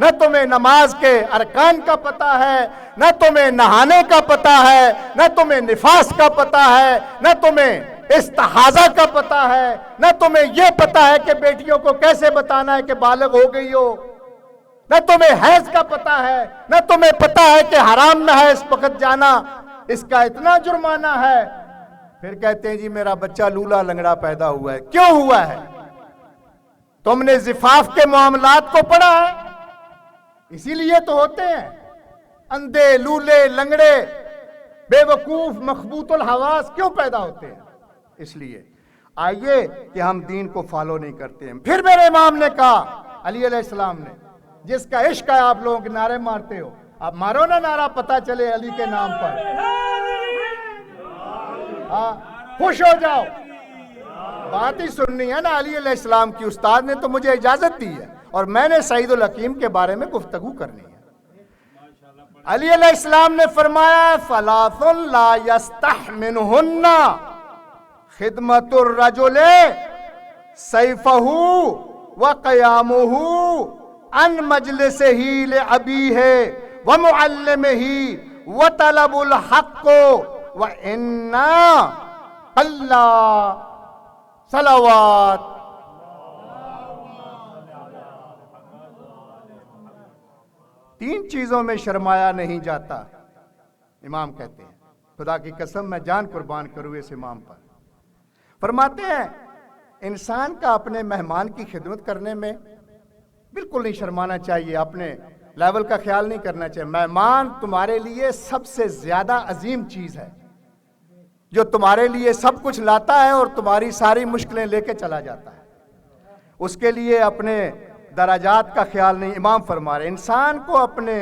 نہ تمہیں نماز کے ارکان کا پتہ ہے، نہ تمہیں نہانے کا پتہ ہے، نہ تمہیں نفاس کا پتہ ہے، نہ تمہیں استحاضہ کا پتہ ہے، نہ تمہیں یہ پتہ ہے کہ بیٹیوں کو کیسے بتانا ہے کہ بالغ ہو گئی ہو، نہ تمہیں حیض کا پتہ ہے، نہ تمہیں پتہ ہے کہ حرام نہ ہے اس وقت جانا، اس کا اتنا جرمانہ ہے، پھر کہتے ہیں جی میرا بچہ لولا لنگڑا پیدا ہوا ہے۔ کیوں ہوا ہے؟ تم نے زفاف کے معاملات کو پڑھا ہے، اسی لیے تو ہوتے ہیں اندھے، لولے، لنگڑے، بے وقوف، مخبوط الحواس کیوں پیدا ہوتے ہیں؟ اس لیے آئیے کہ ہم دین کو فالو نہیں کرتے ہیں۔ پھر میرے امام نے کہا، علی علیہ السلام نے، جس کا عشق ہے آپ لوگوں کے نعرے مارتے ہو، آپ مارو نا نعرہ، پتہ چلے علی کے نام پر، خوش ہو جاؤ۔ بات ہی سننی ہے نا علی علیہ السلام کی، استاد نے تو مجھے اجازت دی ہے اور میں نے سعید الحکیم کے بارے میں گفتگو کرنی ہے۔ علی علیہ السلام نے فرمایا ثلاث لا یستحمنہن خدمت الرجل سیفہ وقیامہ عن مجلسہ لأبیہ ومعلمہ وطلب الحق وإنا اللہ صلوات۔ تین چیزوں میں شرمایا نہیں جاتا، امام کہتے ہیں، خدا کی قسم میں جان قربان کروں اس امام پر۔ فرماتے ہیں انسان کا اپنے مہمان کی خدمت کرنے میں بالکل نہیں شرمانا چاہیے، اپنے لیول کا خیال نہیں کرنا چاہیے۔ مہمان تمہارے لیے سب سے زیادہ عظیم چیز ہے، جو تمہارے لیے سب کچھ لاتا ہے اور تمہاری ساری مشکلیں لے کے چلا جاتا ہے، اس کے لیے اپنے درجات کا خیال نہیں۔ امام فرما رہے انسان کو اپنے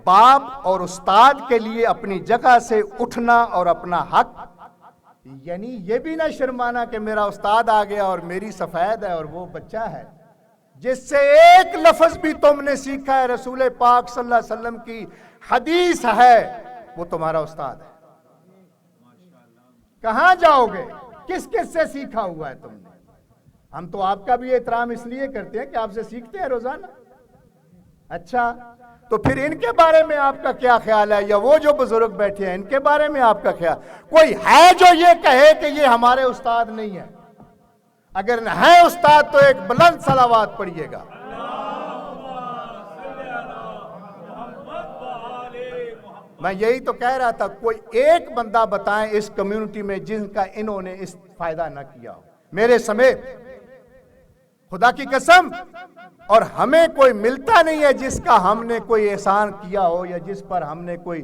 باپ اور استاد کے لیے اپنی جگہ سے اٹھنا اور اپنا حق، یعنی یہ بھی نہ شرمانا کہ میرا استاد آ گیا اور میری سفید ہے اور وہ بچہ ہے، جس سے ایک لفظ بھی تم نے سیکھا ہے، رسول پاک صلی اللہ علیہ وسلم کی حدیث ہے، وہ تمہارا استاد ہے۔ کہاں جاؤ گے؟ کس کس سے سیکھا ہوا ہے تم نے؟ ہم تو آپ کا بھی احترام اس لیے کرتے ہیں کہ آپ سے سیکھتے ہیں روزانہ۔ اچھا تو پھر ان کے بارے میں آپ کا کیا خیال ہے، یا وہ جو بزرگ بیٹھے ہیں ان کے بارے میں آپ کا خیال؟ کوئی ہے جو یہ کہے کہ یہ ہمارے استاد نہیں ہے؟ اگر ہے استاد تو ایک بلند صلوات پڑھیے گا۔ میں یہی تو کہہ رہا تھا، کوئی ایک بندہ بتائیں اس کمیونٹی میں جن کا انہوں نے اس فائدہ نہ کیا ہو، میرے سمیت، خدا کی قسم۔ اور ہمیں کوئی ملتا نہیں ہے جس کا ہم نے کوئی احسان کیا ہو، یا جس پر ہم نے کوئی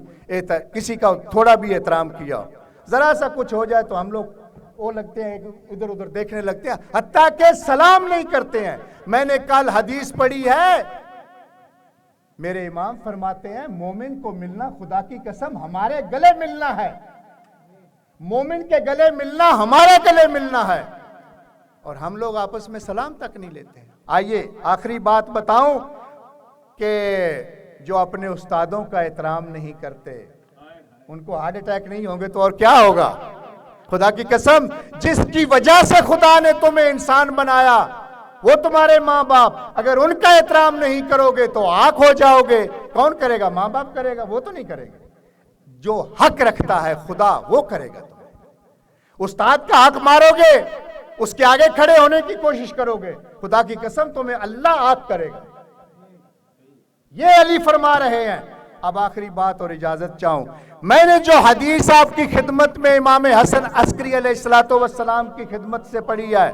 کسی کا تھوڑا بھی احترام کیا ہو۔ ذرا سا کچھ ہو جائے تو ہم لوگ وہ لگتے ہیں، ادھر ادھر دیکھنے لگتے ہیں، حتیٰ کہ سلام نہیں کرتے ہیں۔ میں نے کل حدیث پڑھی ہے، میرے امام فرماتے ہیں مومن کو ملنا خدا کی قسم ہمارے گلے ملنا ہے، مومن کے گلے ملنا ہمارے گلے ملنا ہے، اور ہم لوگ آپس میں سلام تک نہیں لیتے ہیں۔ آئیے آخری بات بتاؤں کہ جو اپنے استادوں کا احترام نہیں کرتے ان کو ہارٹ اٹیک نہیں ہوں گے تو اور کیا ہوگا؟ خدا کی قسم جس کی وجہ سے خدا نے تمہیں انسان بنایا وہ تمہارے ماں باپ، اگر ان کا احترام نہیں کرو گے تو آنکھ ہو جاؤ گے۔ کون کرے گا؟ ماں باپ کرے گا، وہ تو نہیں کرے گا۔ جو حق رکھتا ہے خدا وہ کرے گا تمہیں۔ استاد کا حق مارو گے، اس کے آگے کھڑے ہونے کی کوشش کرو گے، خدا کی قسم تمہیں اللہ آگ کرے گا۔ یہ علی فرما رہے ہیں۔ اب آخری بات اور اجازت چاہوں، میں نے جو حدیث آپ کی خدمت میں امام حسن عسکری علیہ السلام کی خدمت سے پڑھی ہے،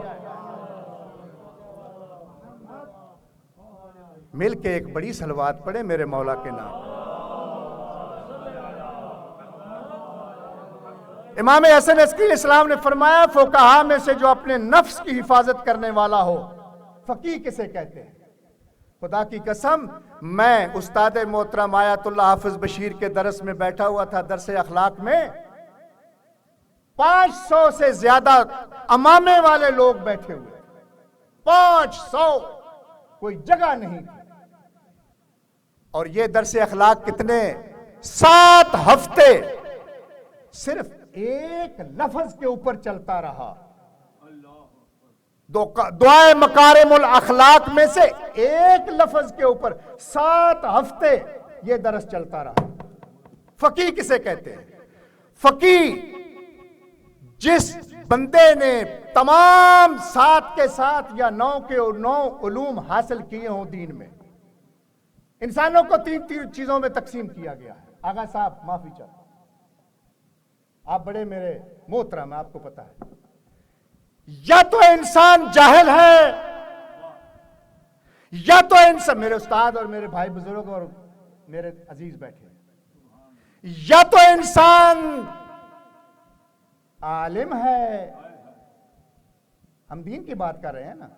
مل کے ایک بڑی صلوات پڑھے میرے مولا کے نام۔ امام حسن عسکری علیہ السلام نے فرمایا فقہا میں سے جو اپنے نفس کی حفاظت کرنے والا ہو، فقیہ کسے کہتے ہیں؟ خدا کی قسم میں استاد محترم آیت اللہ حافظ بشیر کے درس میں بیٹھا ہوا تھا، درس اخلاق میں 500 سے زیادہ امامے والے لوگ بیٹھے ہوئے، 500، کوئی جگہ نہیں تھی، اور یہ درس اخلاق کتنے 7 ہفتے صرف ایک لفظ کے اوپر چلتا رہا، دعائے مکارم الاخلاق میں سے ایک لفظ کے اوپر 7 ہفتے یہ درس چلتا رہا. فقیہ کسے کہتے ہیں؟ فقیہ جس بندے نے تمام 7 کے 7 یا 9 کے 9 علوم حاصل کیے ہوں دین میں. انسانوں کو 3 چیزوں میں تقسیم کیا گیا ہے. آغا صاحب معافی چاہتا ہوں، آپ بڑے میرے محترم ہیں، آپ کو پتا ہے. یا تو انسان جاہل ہے، یا تو انسان، میرے استاد اور میرے بھائی بزرگ اور میرے عزیز بیٹھے ہیں، یا تو انسان عالم ہے، ہم دین کی بات کر رہے ہیں نا،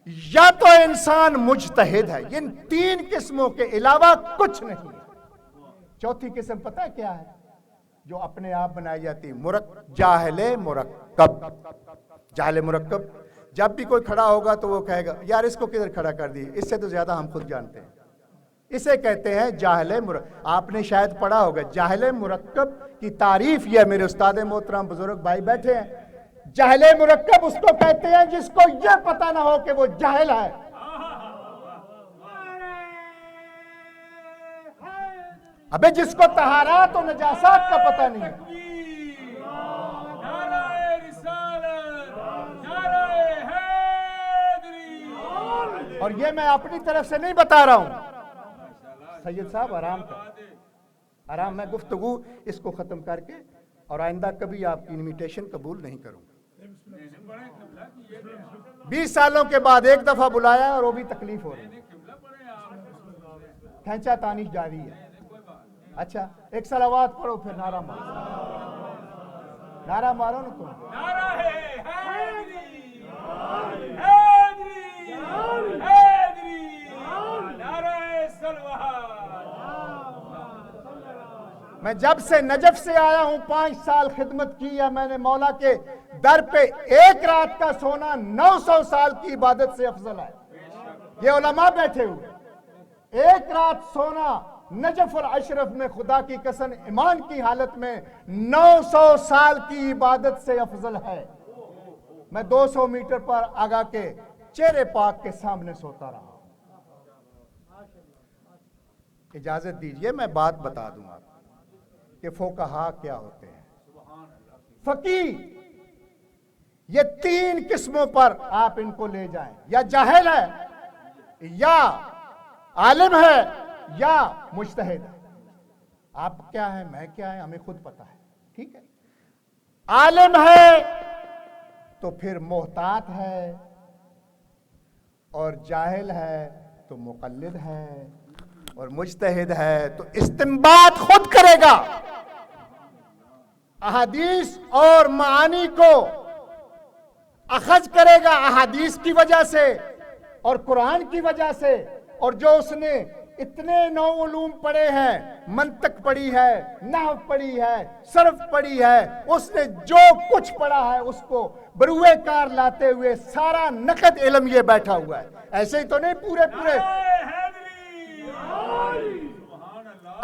یا تو انسان مجتہد ہے. ان 3 قسموں کے علاوہ کچھ نہیں. چوتھی قسم پتہ ہے کیا ہے؟ جو اپنے آپ بنائی جاتی، جاہل مرکب. جاہل مرکب جب بھی کوئی کھڑا ہوگا تو وہ کہے گا یار اس کو کدھر کھڑا کر دی، اس سے تو زیادہ ہم خود جانتے ہیں. اسے کہتے ہیں جاہل مرکب. آپ نے شاید پڑھا ہوگا جاہل مرکب کی تعریف یہ، میرے استاد محترم بزرگ بھائی بیٹھے ہیں. جاہل مرکب اس کو کہتے ہیں جس کو یہ پتہ نہ ہو کہ وہ جاہل ہے. ابے جس کو طہارات و نجاسات کا پتہ نہیں ہے. اور یہ میں اپنی طرف سے نہیں بتا رہا ہوں. سید صاحب آرام کر، آرام. میں گفتگو اس کو ختم کر کے اور آئندہ کبھی آپ کی انویٹیشن قبول نہیں کروں. 20 سالوں کے بعد ایک دفعہ بلایا اور وہ بھی تکلیف ہو رہی ہے. کھینچا تانی جاری ہے. اچھا ایک صلوات پڑھو پھر نعرہ مارو. نعرہ مارو نا تم. میں جب سے نجف سے آیا ہوں 5 سال خدمت کی ہے میں نے مولا کے در پہ. 1 رات کا سونا 900 سال کی عبادت سے افضل ہے. یہ علماء بیٹھے ہوئے. 1 رات سونا نجف اور اشرف میں خدا کی قسم ایمان کی حالت میں 900 سال کی عبادت سے افضل ہے. میں 200 میٹر پر آگا کے چہرے پاک کے سامنے سوتا رہا. اجازت دیجئے میں بات بتا دوں آپ کہ فقہا کیا ہوتے ہیں. فقیہ یہ 3 قسموں پر آپ ان کو لے جائیں. یا جاہل ہے، یا عالم ہے، یا مجتہد ہے. آپ کیا ہے، میں کیا ہے، ہمیں خود پتا ہے. ٹھیک ہے. عالم ہے تو پھر محتاط ہے، اور جاہل ہے تو مقلد ہے، اور مجتہد ہے تو استنباط خود کرے گا. احادیث اور معانی کو اخذ کرے گا احادیث کی وجہ سے اور قرآن کی وجہ سے. اور جو اس نے اتنے 9 علوم پڑھے ہیں، منطق پڑھی ہے، نحو پڑھی ہے، صرف پڑھی ہے، اس نے جو کچھ پڑھا ہے اس کو بروئے کار لاتے ہوئے سارا نقد علم یہ بیٹھا ہوا ہے. ایسے ہی تو نہیں پورے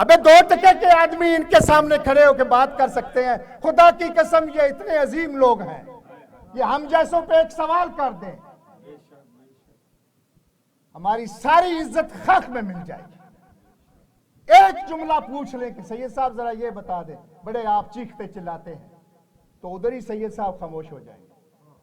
ابے 2 ٹکے کے آدمی ان کے سامنے کھڑے ہو کے بات کر سکتے ہیں. خدا کی قسم یہ اتنے عظیم لوگ ہیں، یہ ہم جیسوں پہ ایک سوال کر دیں ہماری ساری عزت خاک میں مل جائے گی. ایک جملہ پوچھ لیں کہ سید صاحب ذرا یہ بتا دیں، بڑے آپ چیختے چلاتے ہیں، تو ادھر ہی سید صاحب خاموش ہو جائیں گے.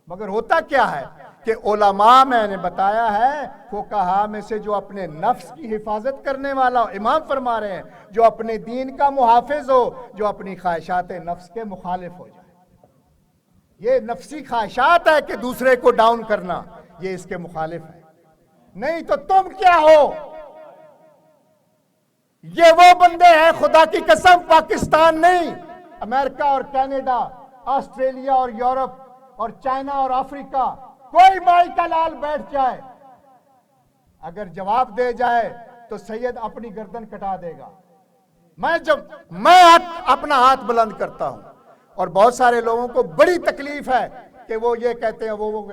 مگر ہوتا کیا ہے کہ علماء میں نے بتایا ہے فقہا میں سے جو اپنے نفس کی حفاظت کرنے والا ہو، امام فرما رہے ہیں جو اپنے دین کا محافظ ہو، جو اپنی خواہشات نفس کے مخالف ہو جائے. یہ نفسی خواہشات ہے کہ دوسرے کو ڈاؤن کرنا، یہ اس کے مخالف ہے. نہیں تو تم کیا ہو؟ یہ وہ بندے ہیں خدا کی قسم، پاکستان نہیں، امریکہ اور کینیڈا، آسٹریلیا اور یورپ اور چائنا اور افریقہ، کوئی مائی کا لال بیٹھ جائے اگر جواب دے جائے تو سید اپنی گردن کٹا دے گا. میں اپنا ہاتھ بلند کرتا ہوں اور بہت سارے لوگوں کو بڑی تکلیف ہے کہ وہ یہ کہتے ہیں وہ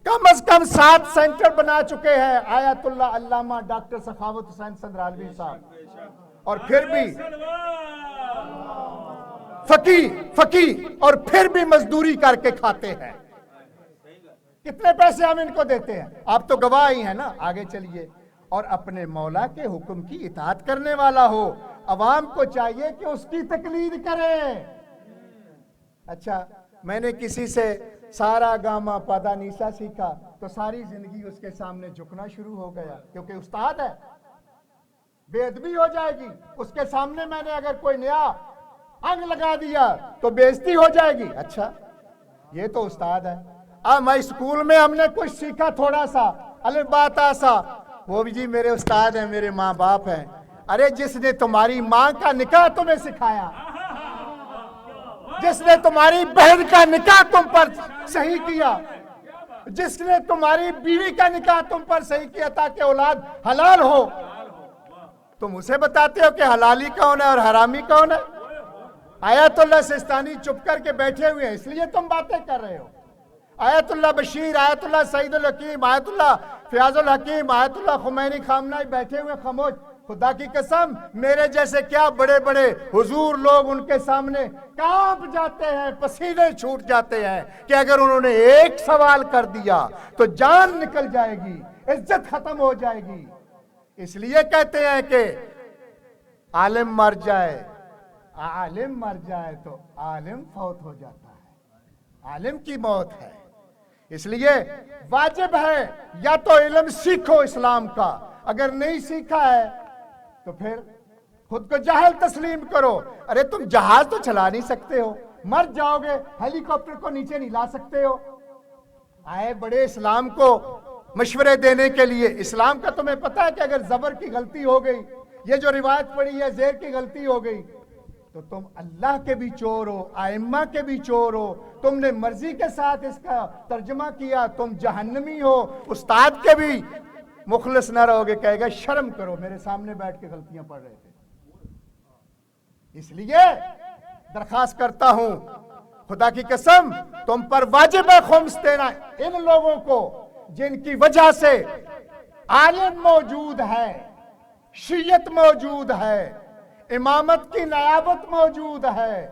کم از کم 7 سینٹر بنا چکے ہیں آیت اللہ علامہ ڈاکٹر سخاوت حسین سندرالوی صاحب، اور پھر بھی فقیہ اور پھر بھی مزدوری کر کے کھاتے ہیں. کتنے پیسے ہم ان کو دیتے ہیں؟ آپ تو گواہ ہی ہیں نا. آگے چلیے. اور اپنے مولا کے حکم کی اطاعت کرنے والا ہو. عوام کو چاہیے کہ اس کی تقلید کریں. اچھا میں نے کسی سے سارا گاما پادا نیسا سیکھا تو ساری زندگی اس کے سامنے جھکنا شروع ہو گیا کیونکہ استاد ہے. بے ادبی ہو جائے گی. اس کے سامنے میں نے اگر کوئی نیا انگ لگا دیا تو بے عزتی ہو جائے گی. اچھا یہ تو استاد ہے. میں اسکول میں ہم نے کچھ سیکھا تھوڑا سا الف با تا سا, وہ بھی جی میرے استاد ہیں, میرے ماں باپ ہیں. ارے جس نے تمہاری ماں کا نکاح تمہیں سکھایا, جس نے تمہاری بہن کا نکاح تم پر صحیح کیا, جس نے تمہاری بیوی کا نکاح تم پر صحیح کیا تاکہ اولاد حلال ہو, تم اسے بتاتے ہو کہ حلالی کون ہے اور حرامی کون ہے. آیت اللہ سستانی چپ کر کے بیٹھے ہوئے ہیں اس لیے تم باتیں کر رہے ہو. آیت اللہ بشیر, آیت اللہ سعید الحکیم, آیت اللہ فیاض الحکیم, آیت اللہ خمینی خامنائی بیٹھے ہوئے خاموش. خدا کی قسم میرے جیسے کیا بڑے بڑے حضور لوگ ان کے سامنے کانپ جاتے ہیں, پسینے چھوٹ جاتے ہیں کہ اگر انہوں نے ایک سوال کر دیا تو جان نکل جائے گی, عزت ختم ہو جائے گی. اس لیے کہتے ہیں کہ عالم مر جائے تو عالم فوت ہو جاتا ہے, عالم کی موت ہے. اس لیے واجب ہے یا تو علم سیکھو اسلام کا, اگر نہیں سیکھا ہے تو پھر خود کو جاہل تسلیم کرو. ارے تم جہاز تو چلا نہیں سکتے ہو, مر جاؤ گے, ہیلی کاپٹر کو نیچے نہیں لا سکتے ہو. آئے بڑے اسلام کو مشورے دینے کے لیے. اسلام کا تمہیں پتا ہے کہ اگر زبر کی غلطی ہو گئی, یہ جو روایت پڑی ہے زیر کی غلطی ہو گئی, تو تم اللہ کے بھی چور ہو, ائمہ کے بھی چور ہو. تم نے مرضی کے ساتھ اس کا ترجمہ کیا, تم جہنمی ہو. استاد کے بھی مخلص نہ رہو گے, کہے گا شرم کرو, میرے سامنے بیٹھ کے غلطیاں پڑھ رہے تھے. اس لیے درخواست کرتا ہوں خدا کی قسم تم پر واجب ہے خمس دینا ان لوگوں کو جن کی وجہ سے عالم موجود ہے, شیعت موجود ہے, امامت کی نیابت موجود ہے,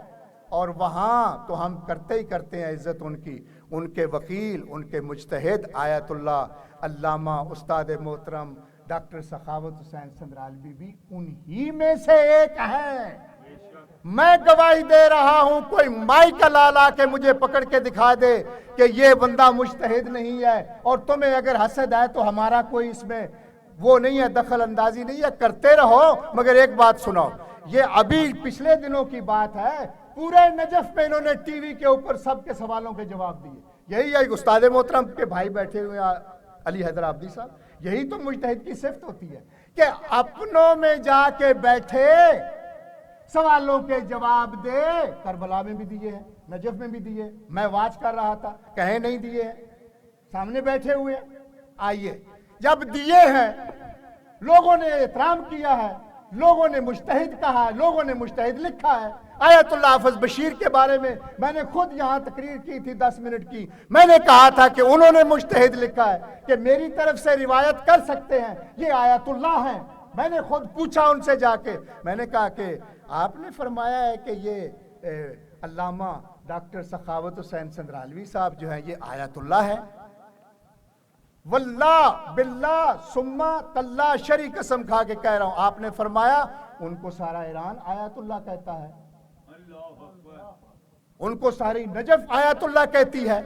اور وہاں تو ہم کرتے ہی کرتے ہیں عزت ان کی. ان کے وکیل, ان کے مجتہد آیت اللہ علامہ استاد محترم ڈاکٹر سخاوت حسین سندرالوی بھی انہی میں سے ایک ہے. میں گواہی دے رہا ہوں, کوئی مائک لا کے مجھے پکڑ کے دکھا دے کہ یہ بندہ مجتہد نہیں ہے, اور تمہیں اگر حسد ہے تو ہمارا کوئی اس میں وہ نہیں ہے, دخل اندازی نہیں ہے, کرتے رہو. مگر ایک بات سنو, یہ ابھی پچھلے دنوں کی بات ہے, پورے نجف میں انہوں نے ٹی وی کے اوپر سب کے سوالوں کے جواب دیے. یہی ہے استاد محترم کے بھائی بیٹھے ہوئے علی حیدر عابدی صاحب, یہی تو مجتہد کی صفت ہوتی ہے کہ اپنوں میں جا کے بیٹھے سوالوں کے جواب دے. کربلا میں بھی دیے ہیں, نجف میں بھی دیے, میں واچ کر رہا تھا, کہیں نہیں دیے ہیں, سامنے بیٹھے ہوئے. آئیے جب دیے ہیں, لوگوں نے احترام کیا ہے, لوگوں نے مجتہد کہا ہے, لوگوں نے مجتہد لکھا ہے. آیت اللہ حافظ بشیر کے بارے میں نے خود یہاں تقریر کی تھی 10 منٹ کی. میں نے کہا تھا کہ انہوں نے مجتہد لکھا ہے کہ میری طرف سے روایت کر سکتے ہیں, یہ آیت اللہ ہیں. میں نے خود پوچھا ان سے جا کے, میں نے کہا کہ آپ نے فرمایا ہے کہ یہ علامہ ڈاکٹر سخاوت حسین سندرالوی صاحب جو ہیں یہ آیت اللہ ہے. واللہ باللہ سما تاللہ شری قسم کھا کے کہہ رہا ہوں, آپ نے فرمایا ان کو سارا ایران آیت اللہ کہتا ہے, ان کو ساری نجف آیت اللہ کہتی ہے.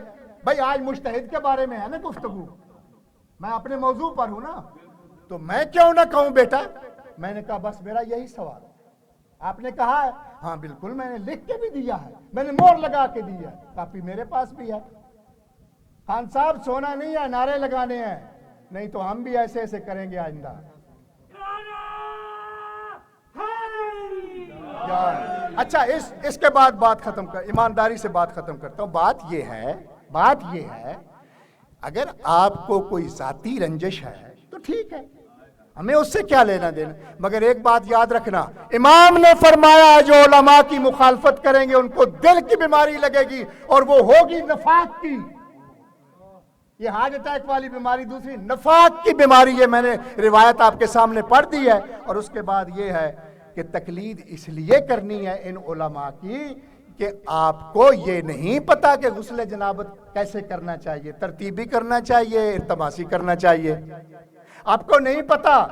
بھائی آج مجتہد کے بارے میں ہے نا گفتگو, میں اپنے موضوع پر ہوں نا, تو میں کیوں نہ کہوں بیٹا. میں نے کہا بس میرا یہی سوال. آپ نے کہا ہے, ہاں بالکل میں نے لکھ کے بھی دیا ہے, میں نے مور لگا کے دیا ہے, کاپی میرے پاس بھی ہے. خان صاحب سونا نہیں ہے, نعرے لگانے ہیں, نہیں تو ہم بھی ایسے ایسے کریں گے آئندہ. اچھا اس کے بعد بات ختم کر, ایمانداری سے بات ختم کرتا ہوں. بات یہ ہے اگر آپ کو کوئی ذاتی رنجش ہے تو ٹھیک ہے, ہمیں اس سے کیا لینا دینا. مگر ایک بات یاد رکھنا, امام نے فرمایا جو علماء کی مخالفت کریں گے ان کو دل کی بیماری لگے گی, اور وہ ہوگی نفاق کی. یہ ہارٹ اٹیک والی بیماری دوسری, نفاق کی بیماری. یہ میں نے روایت آپ کے سامنے پڑھ دی ہے. اور اس کے بعد یہ ہے کہ تقلید اس لیے کرنی ہے ان علماء کی کہ آپ کو یہ نہیں پتا کہ غسل جنابت کیسے کرنا چاہیے، ترتیبی کرنا چاہیے، التماسی کرنا چاہیے؟ آپ کو نہیں پتا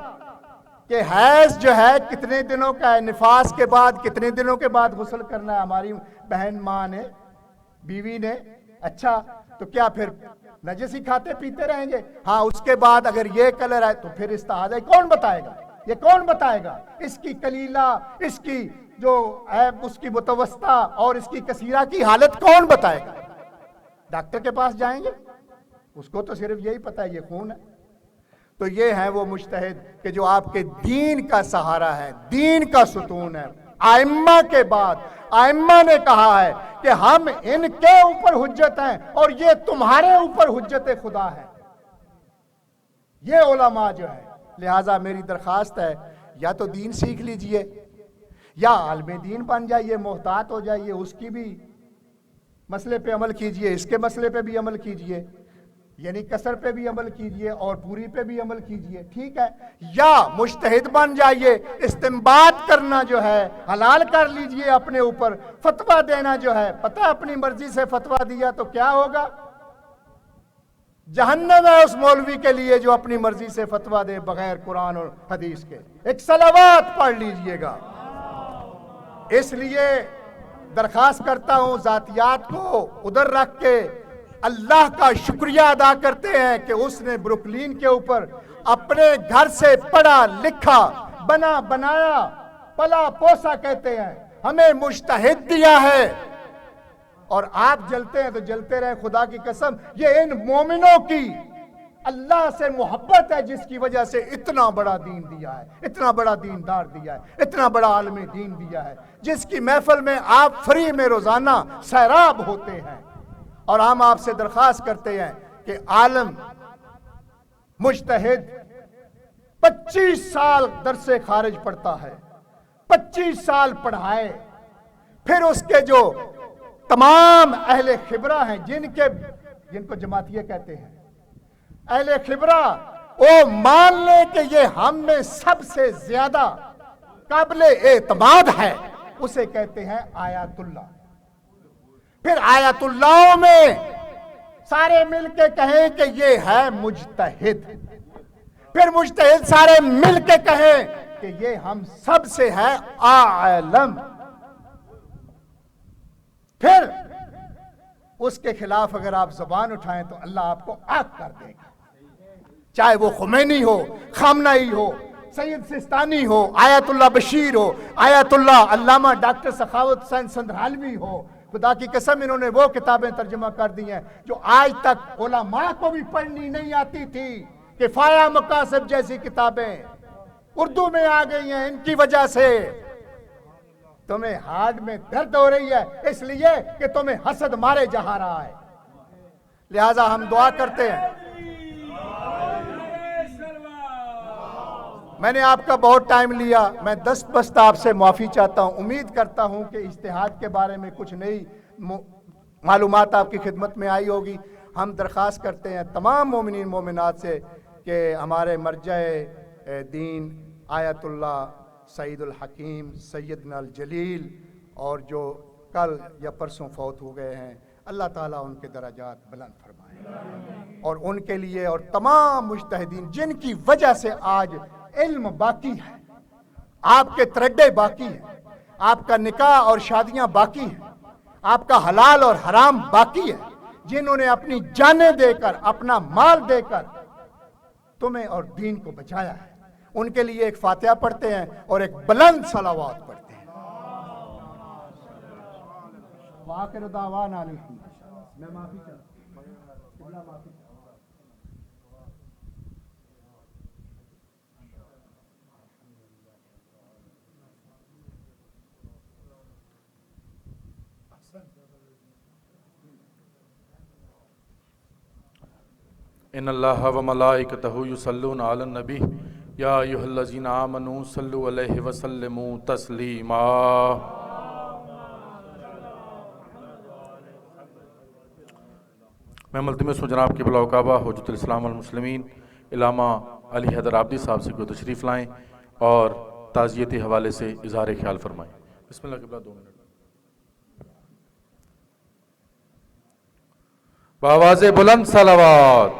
کہ حیض جو ہے کتنے دنوں کا ہے، نفاس کے بعد کتنے دنوں کے بعد غسل کرنا ہے؟ ہماری بہن ماں نے، بیوی نے، اچھا تو کیا پھر نجس ہی کھاتے پیتے رہیں گے؟ ہاں، اس کے بعد اگر یہ کلر ہے تو پھر استحاضہ کون بتائے گا؟ یہ کون بتائے گا؟ اس کی کلیلہ، اس کی جو عیب، اس کی متوسطہ اور اس کی کثیرہ کی حالت کون بتائے گا؟ ڈاکٹر کے پاس جائیں گے؟ اس کو تو صرف یہی پتا ہے یہ خون ہے۔ تو یہ ہے وہ مجتہد کہ جو آپ کے دین کا سہارا ہے، دین کا ستون ہے۔ ائمہ کے بعد ائمہ نے کہا ہے کہ ہم ان کے اوپر حجت ہیں اور یہ تمہارے اوپر حجت خدا ہے، یہ علماء جو ہے۔ لہٰذا میری درخواست ہے، یا تو دین سیکھ لیجئے یا عالم دین بن جائیے، محتاط ہو جائیے، اس کی بھی مسئلے پہ عمل کیجئے، اس کے مسئلے پہ بھی عمل کیجئے، یعنی کسر پہ بھی عمل کیجئے اور پوری پہ بھی عمل کیجئے، ٹھیک ہے؟ یا مجتہد بن جائیے، استنباط کرنا جو ہے حلال کر لیجئے اپنے اوپر، فتویٰ دینا جو ہے، پتہ اپنی مرضی سے فتویٰ دیا تو کیا ہوگا؟ جہنم ہے اس مولوی کے لیے جو اپنی مرضی سے فتویٰ دے بغیر قرآن اور حدیث کے۔ ایک صلوات پڑھ لیجئے گا۔ اس لیے درخواست کرتا ہوں، ذاتیات کو ادھر رکھ کے اللہ کا شکریہ ادا کرتے ہیں کہ اس نے بروکلین کے اوپر اپنے گھر سے پڑھا لکھا بنا بنایا پلا پوسا کہتے ہیں ہمیں مجتہد دیا ہے، اور آپ جلتے ہیں تو جلتے رہے، خدا کی قسم یہ ان مومنوں کی اللہ سے محبت ہے جس کی وجہ سے اتنا بڑا دین دیا ہے، اتنا بڑا دیندار دیا ہے، اتنا بڑا عالم دین دیا ہے، جس کی محفل میں آپ فری میں روزانہ سیراب ہوتے ہیں۔ اور ہم آپ سے درخواست کرتے ہیں کہ عالم مجتہد 25 سال درس خارج پڑھتا ہے، 25 سال پڑھائے، پھر اس کے جو تمام اہل خبرہ ہیں جن کو جماعتیہ کہتے ہیں، اہل خبرہ وہ مان لے کہ یہ ہم میں سب سے زیادہ قابل اعتماد ہے، اسے کہتے ہیں آیات اللہ۔ پھر آیات اللہ میں سارے مل کے کہیں کہ یہ ہے مجتہد، پھر مجتہد سارے مل کے کہیں کہ یہ ہم سب سے ہے عالم، پھر اس کے خلاف اگر آپ زبان اٹھائیں تو اللہ آپ کو آگ کر دے گا، چاہے وہ خمینی ہو، خامنائی ہو، سید سستانی ہو، آیت اللہ بشیر ہو، آیت اللہ علامہ ڈاکٹر سخاوت حسین سندھرالوی ہو۔ خدا کی قسم انہوں نے وہ کتابیں ترجمہ کر دی ہیں جو آج تک علماء کو بھی پڑھنی نہیں آتی تھی، کفایہ مقاصد جیسی کتابیں اردو میں آ گئی ہیں۔ ان کی وجہ سے تمہیں ہارٹ میں درد ہو رہی ہے، اس لیے کہ تمہیں حسد مارے جہاں رہا ہے۔ لہٰذا ہم دعا کرتے ہیں۔ میں نے آپ کا بہت ٹائم لیا، میں دست آپ سے معافی چاہتا ہوں۔ امید کرتا ہوں کہ اجتہاد کے بارے میں کچھ نئی معلومات آپ کی خدمت میں آئی ہوگی۔ ہم درخواست کرتے ہیں تمام مومنین مومنات سے کہ ہمارے مرجع دین آیت اللہ سعید الحکیم سیدنا الجلیل اور جو کل یا پرسوں فوت ہو گئے ہیں، اللہ تعالیٰ ان کے درجات بلند فرمائے، اور ان کے لیے اور تمام مجتہدین جن کی وجہ سے آج علم باقی ہے، آپ کے ترڈے باقی ہیں، آپ کا نکاح اور شادیاں باقی ہیں، آپ کا حلال اور حرام باقی ہے، جنہوں نے اپنی جانیں دے کر اپنا مال دے کر تمہیں اور دین کو بچایا ہے، ان کے لیے ایک فاتحہ پڑھتے ہیں اور ایک بلند صلوات پڑھتے ہیں۔ وآخر دعوانا میں معافی چاہتا ہوں۔ ان اللہ و ملائکتہ یصلون علی النبی یا ایھا الذین آمنوا صلوا علیہ وسلموا تسلیما۔ میں ملتمس ہوں جناب قبلہ و کعبہ حجت الاسلام والمسلمین علامہ علی حیدر عابدی صاحب سے کوئی تشریف لائیں اور تعزیتی حوالے سے اظہار خیال فرمائیں۔ بسم اللہ قبلہ 2 منٹ۔ بآواز بلند صلوات.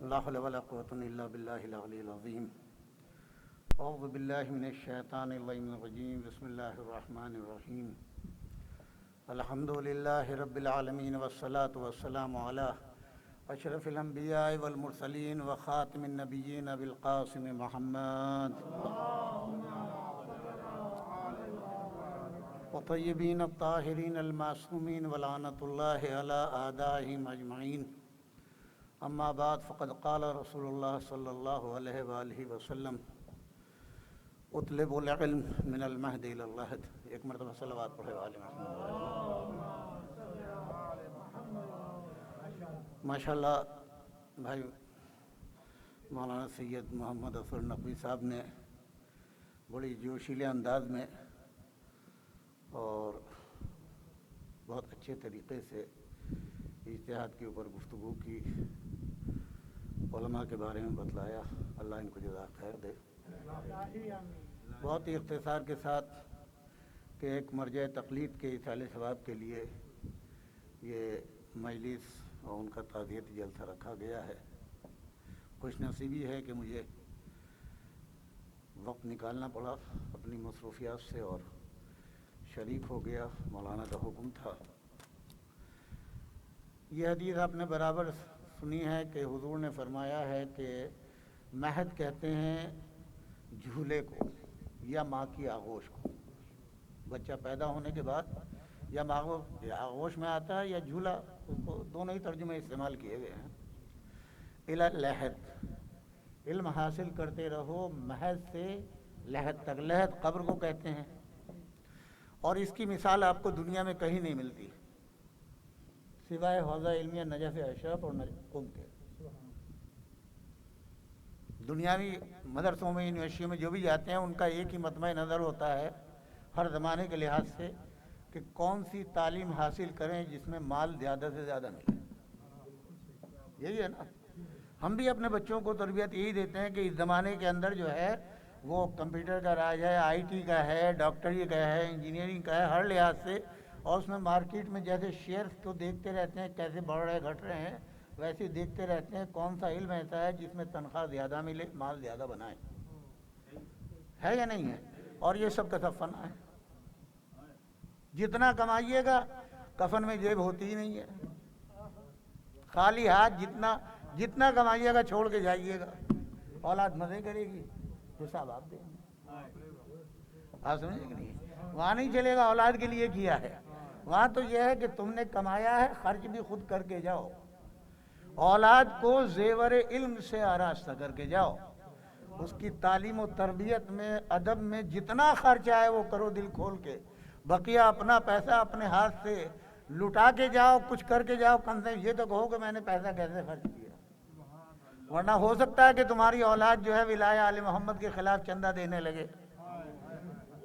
لا حول ولا قوة إلا بالله العلي العظيم. أعوذ بالله من الشيطان الرجيم. بسم الله الرحمن الرحيم. الحمد لله رب العالمين والصلاة والسلام على أشرف الأنبياء والمرسلين وخاتم النبيين بالقاسم محمد وطيبين الطاهرين المعصومين ولعنة الله على أعدائهم أجمعين. اما بعد فقد قال رسول اللہ صلی اللہ علیہ وآلہ وسلم اطلب العلم من المہد الی اللحد. ایک مرتبہ صلوات پڑھے والے ماشاءاللہ. بھائی مولانا سید محمد اظہر نقوی صاحب نے بڑی جوشیلے انداز میں اور بہت اچھے طریقے سے اجتہاد کے اوپر گفتگو کی، علماء کے بارے میں بتلایا. اللہ ان کو جزا خیر دے. بہت ہی اختصار کے ساتھ کہ ایک مرجع تقلید کے اصالِ ثواب کے لیے یہ مجلس اور ان کا تعزیتی جلسہ رکھا گیا ہے. خوش نصیبی ہے کہ مجھے وقت نکالنا پڑا اپنی مصروفیات سے اور شریک ہو گیا. مولانا کا حکم تھا. یہ حدیث آپ نے برابر سنی ہے کہ حضور نے فرمایا ہے کہ مہد کہتے ہیں جھولے کو یا ماں کی آغوش کو. بچہ پیدا ہونے کے بعد یا آغوش میں آتا ہے یا جھولا، اس کو دونوں ہی ترجمے استعمال کیے گئے ہیں. الی لحد، علم حاصل کرتے رہو مہد سے لحد تک. لحد قبر کو کہتے ہیں اور اس کی مثال آپ کو دنیا میں کہیں نہیں ملتی سوائے حوزہ علمیہ نجف اشرف اور قم کے. دنیاوی مدرسوں میں یونیورسٹیوں میں جو بھی جاتے ہیں ان کا ایک ہی مطمع نظر ہوتا ہے ہر زمانے کے لحاظ سے کہ کون سی تعلیم حاصل کریں جس میں مال زیادہ سے زیادہ ملے. یہی ہے نا. ہم بھی اپنے بچوں کو تربیت یہی دیتے ہیں کہ اس زمانے کے اندر جو ہے وہ کمپیوٹر کا راج ہے، آئی ٹی کا ہے، ڈاکٹری کا ہے، انجینئرنگ کا ہے، ہر لحاظ سے. اور اس میں مارکیٹ میں جیسے شیئرز تو دیکھتے رہتے ہیں کیسے بڑھ رہے گھٹ رہے ہیں، ویسے دیکھتے رہتے ہیں کون سا علم ایسا ہے جس میں تنخواہ زیادہ ملے، مال زیادہ بنائیں. ہے یا نہیں ہے؟ اور یہ سب کا سب فنا ہے. جتنا کمائیے گا کفن میں جیب ہوتی ہی نہیں ہے. خالی ہاتھ جتنا کمائیے گا چھوڑ کے جائیے گا. اولاد مزے کرے گی، حساب آپ دیں گے. آپ سمجھے کہ نہیں؟ وہاں نہیں چلے گا اولاد کے لیے کیا ہے. وہاں تو یہ ہے کہ تم نے کمایا ہے، خرچ بھی خود کر کے جاؤ. اولاد کو زیور علم سے آراستہ کر کے جاؤ. اس کی تعلیم و تربیت میں، ادب میں جتنا خرچ آئے وہ کرو دل کھول کے. بقیہ اپنا پیسہ اپنے ہاتھ سے لٹا کے جاؤ، کچھ کر کے جاؤ. کم سے یہ تو کہو کہ میں نے پیسہ کیسے خرچ کیا. ورنہ ہو سکتا ہے کہ تمہاری اولاد جو ہے ولایہ آل محمد کے خلاف چندہ دینے لگے،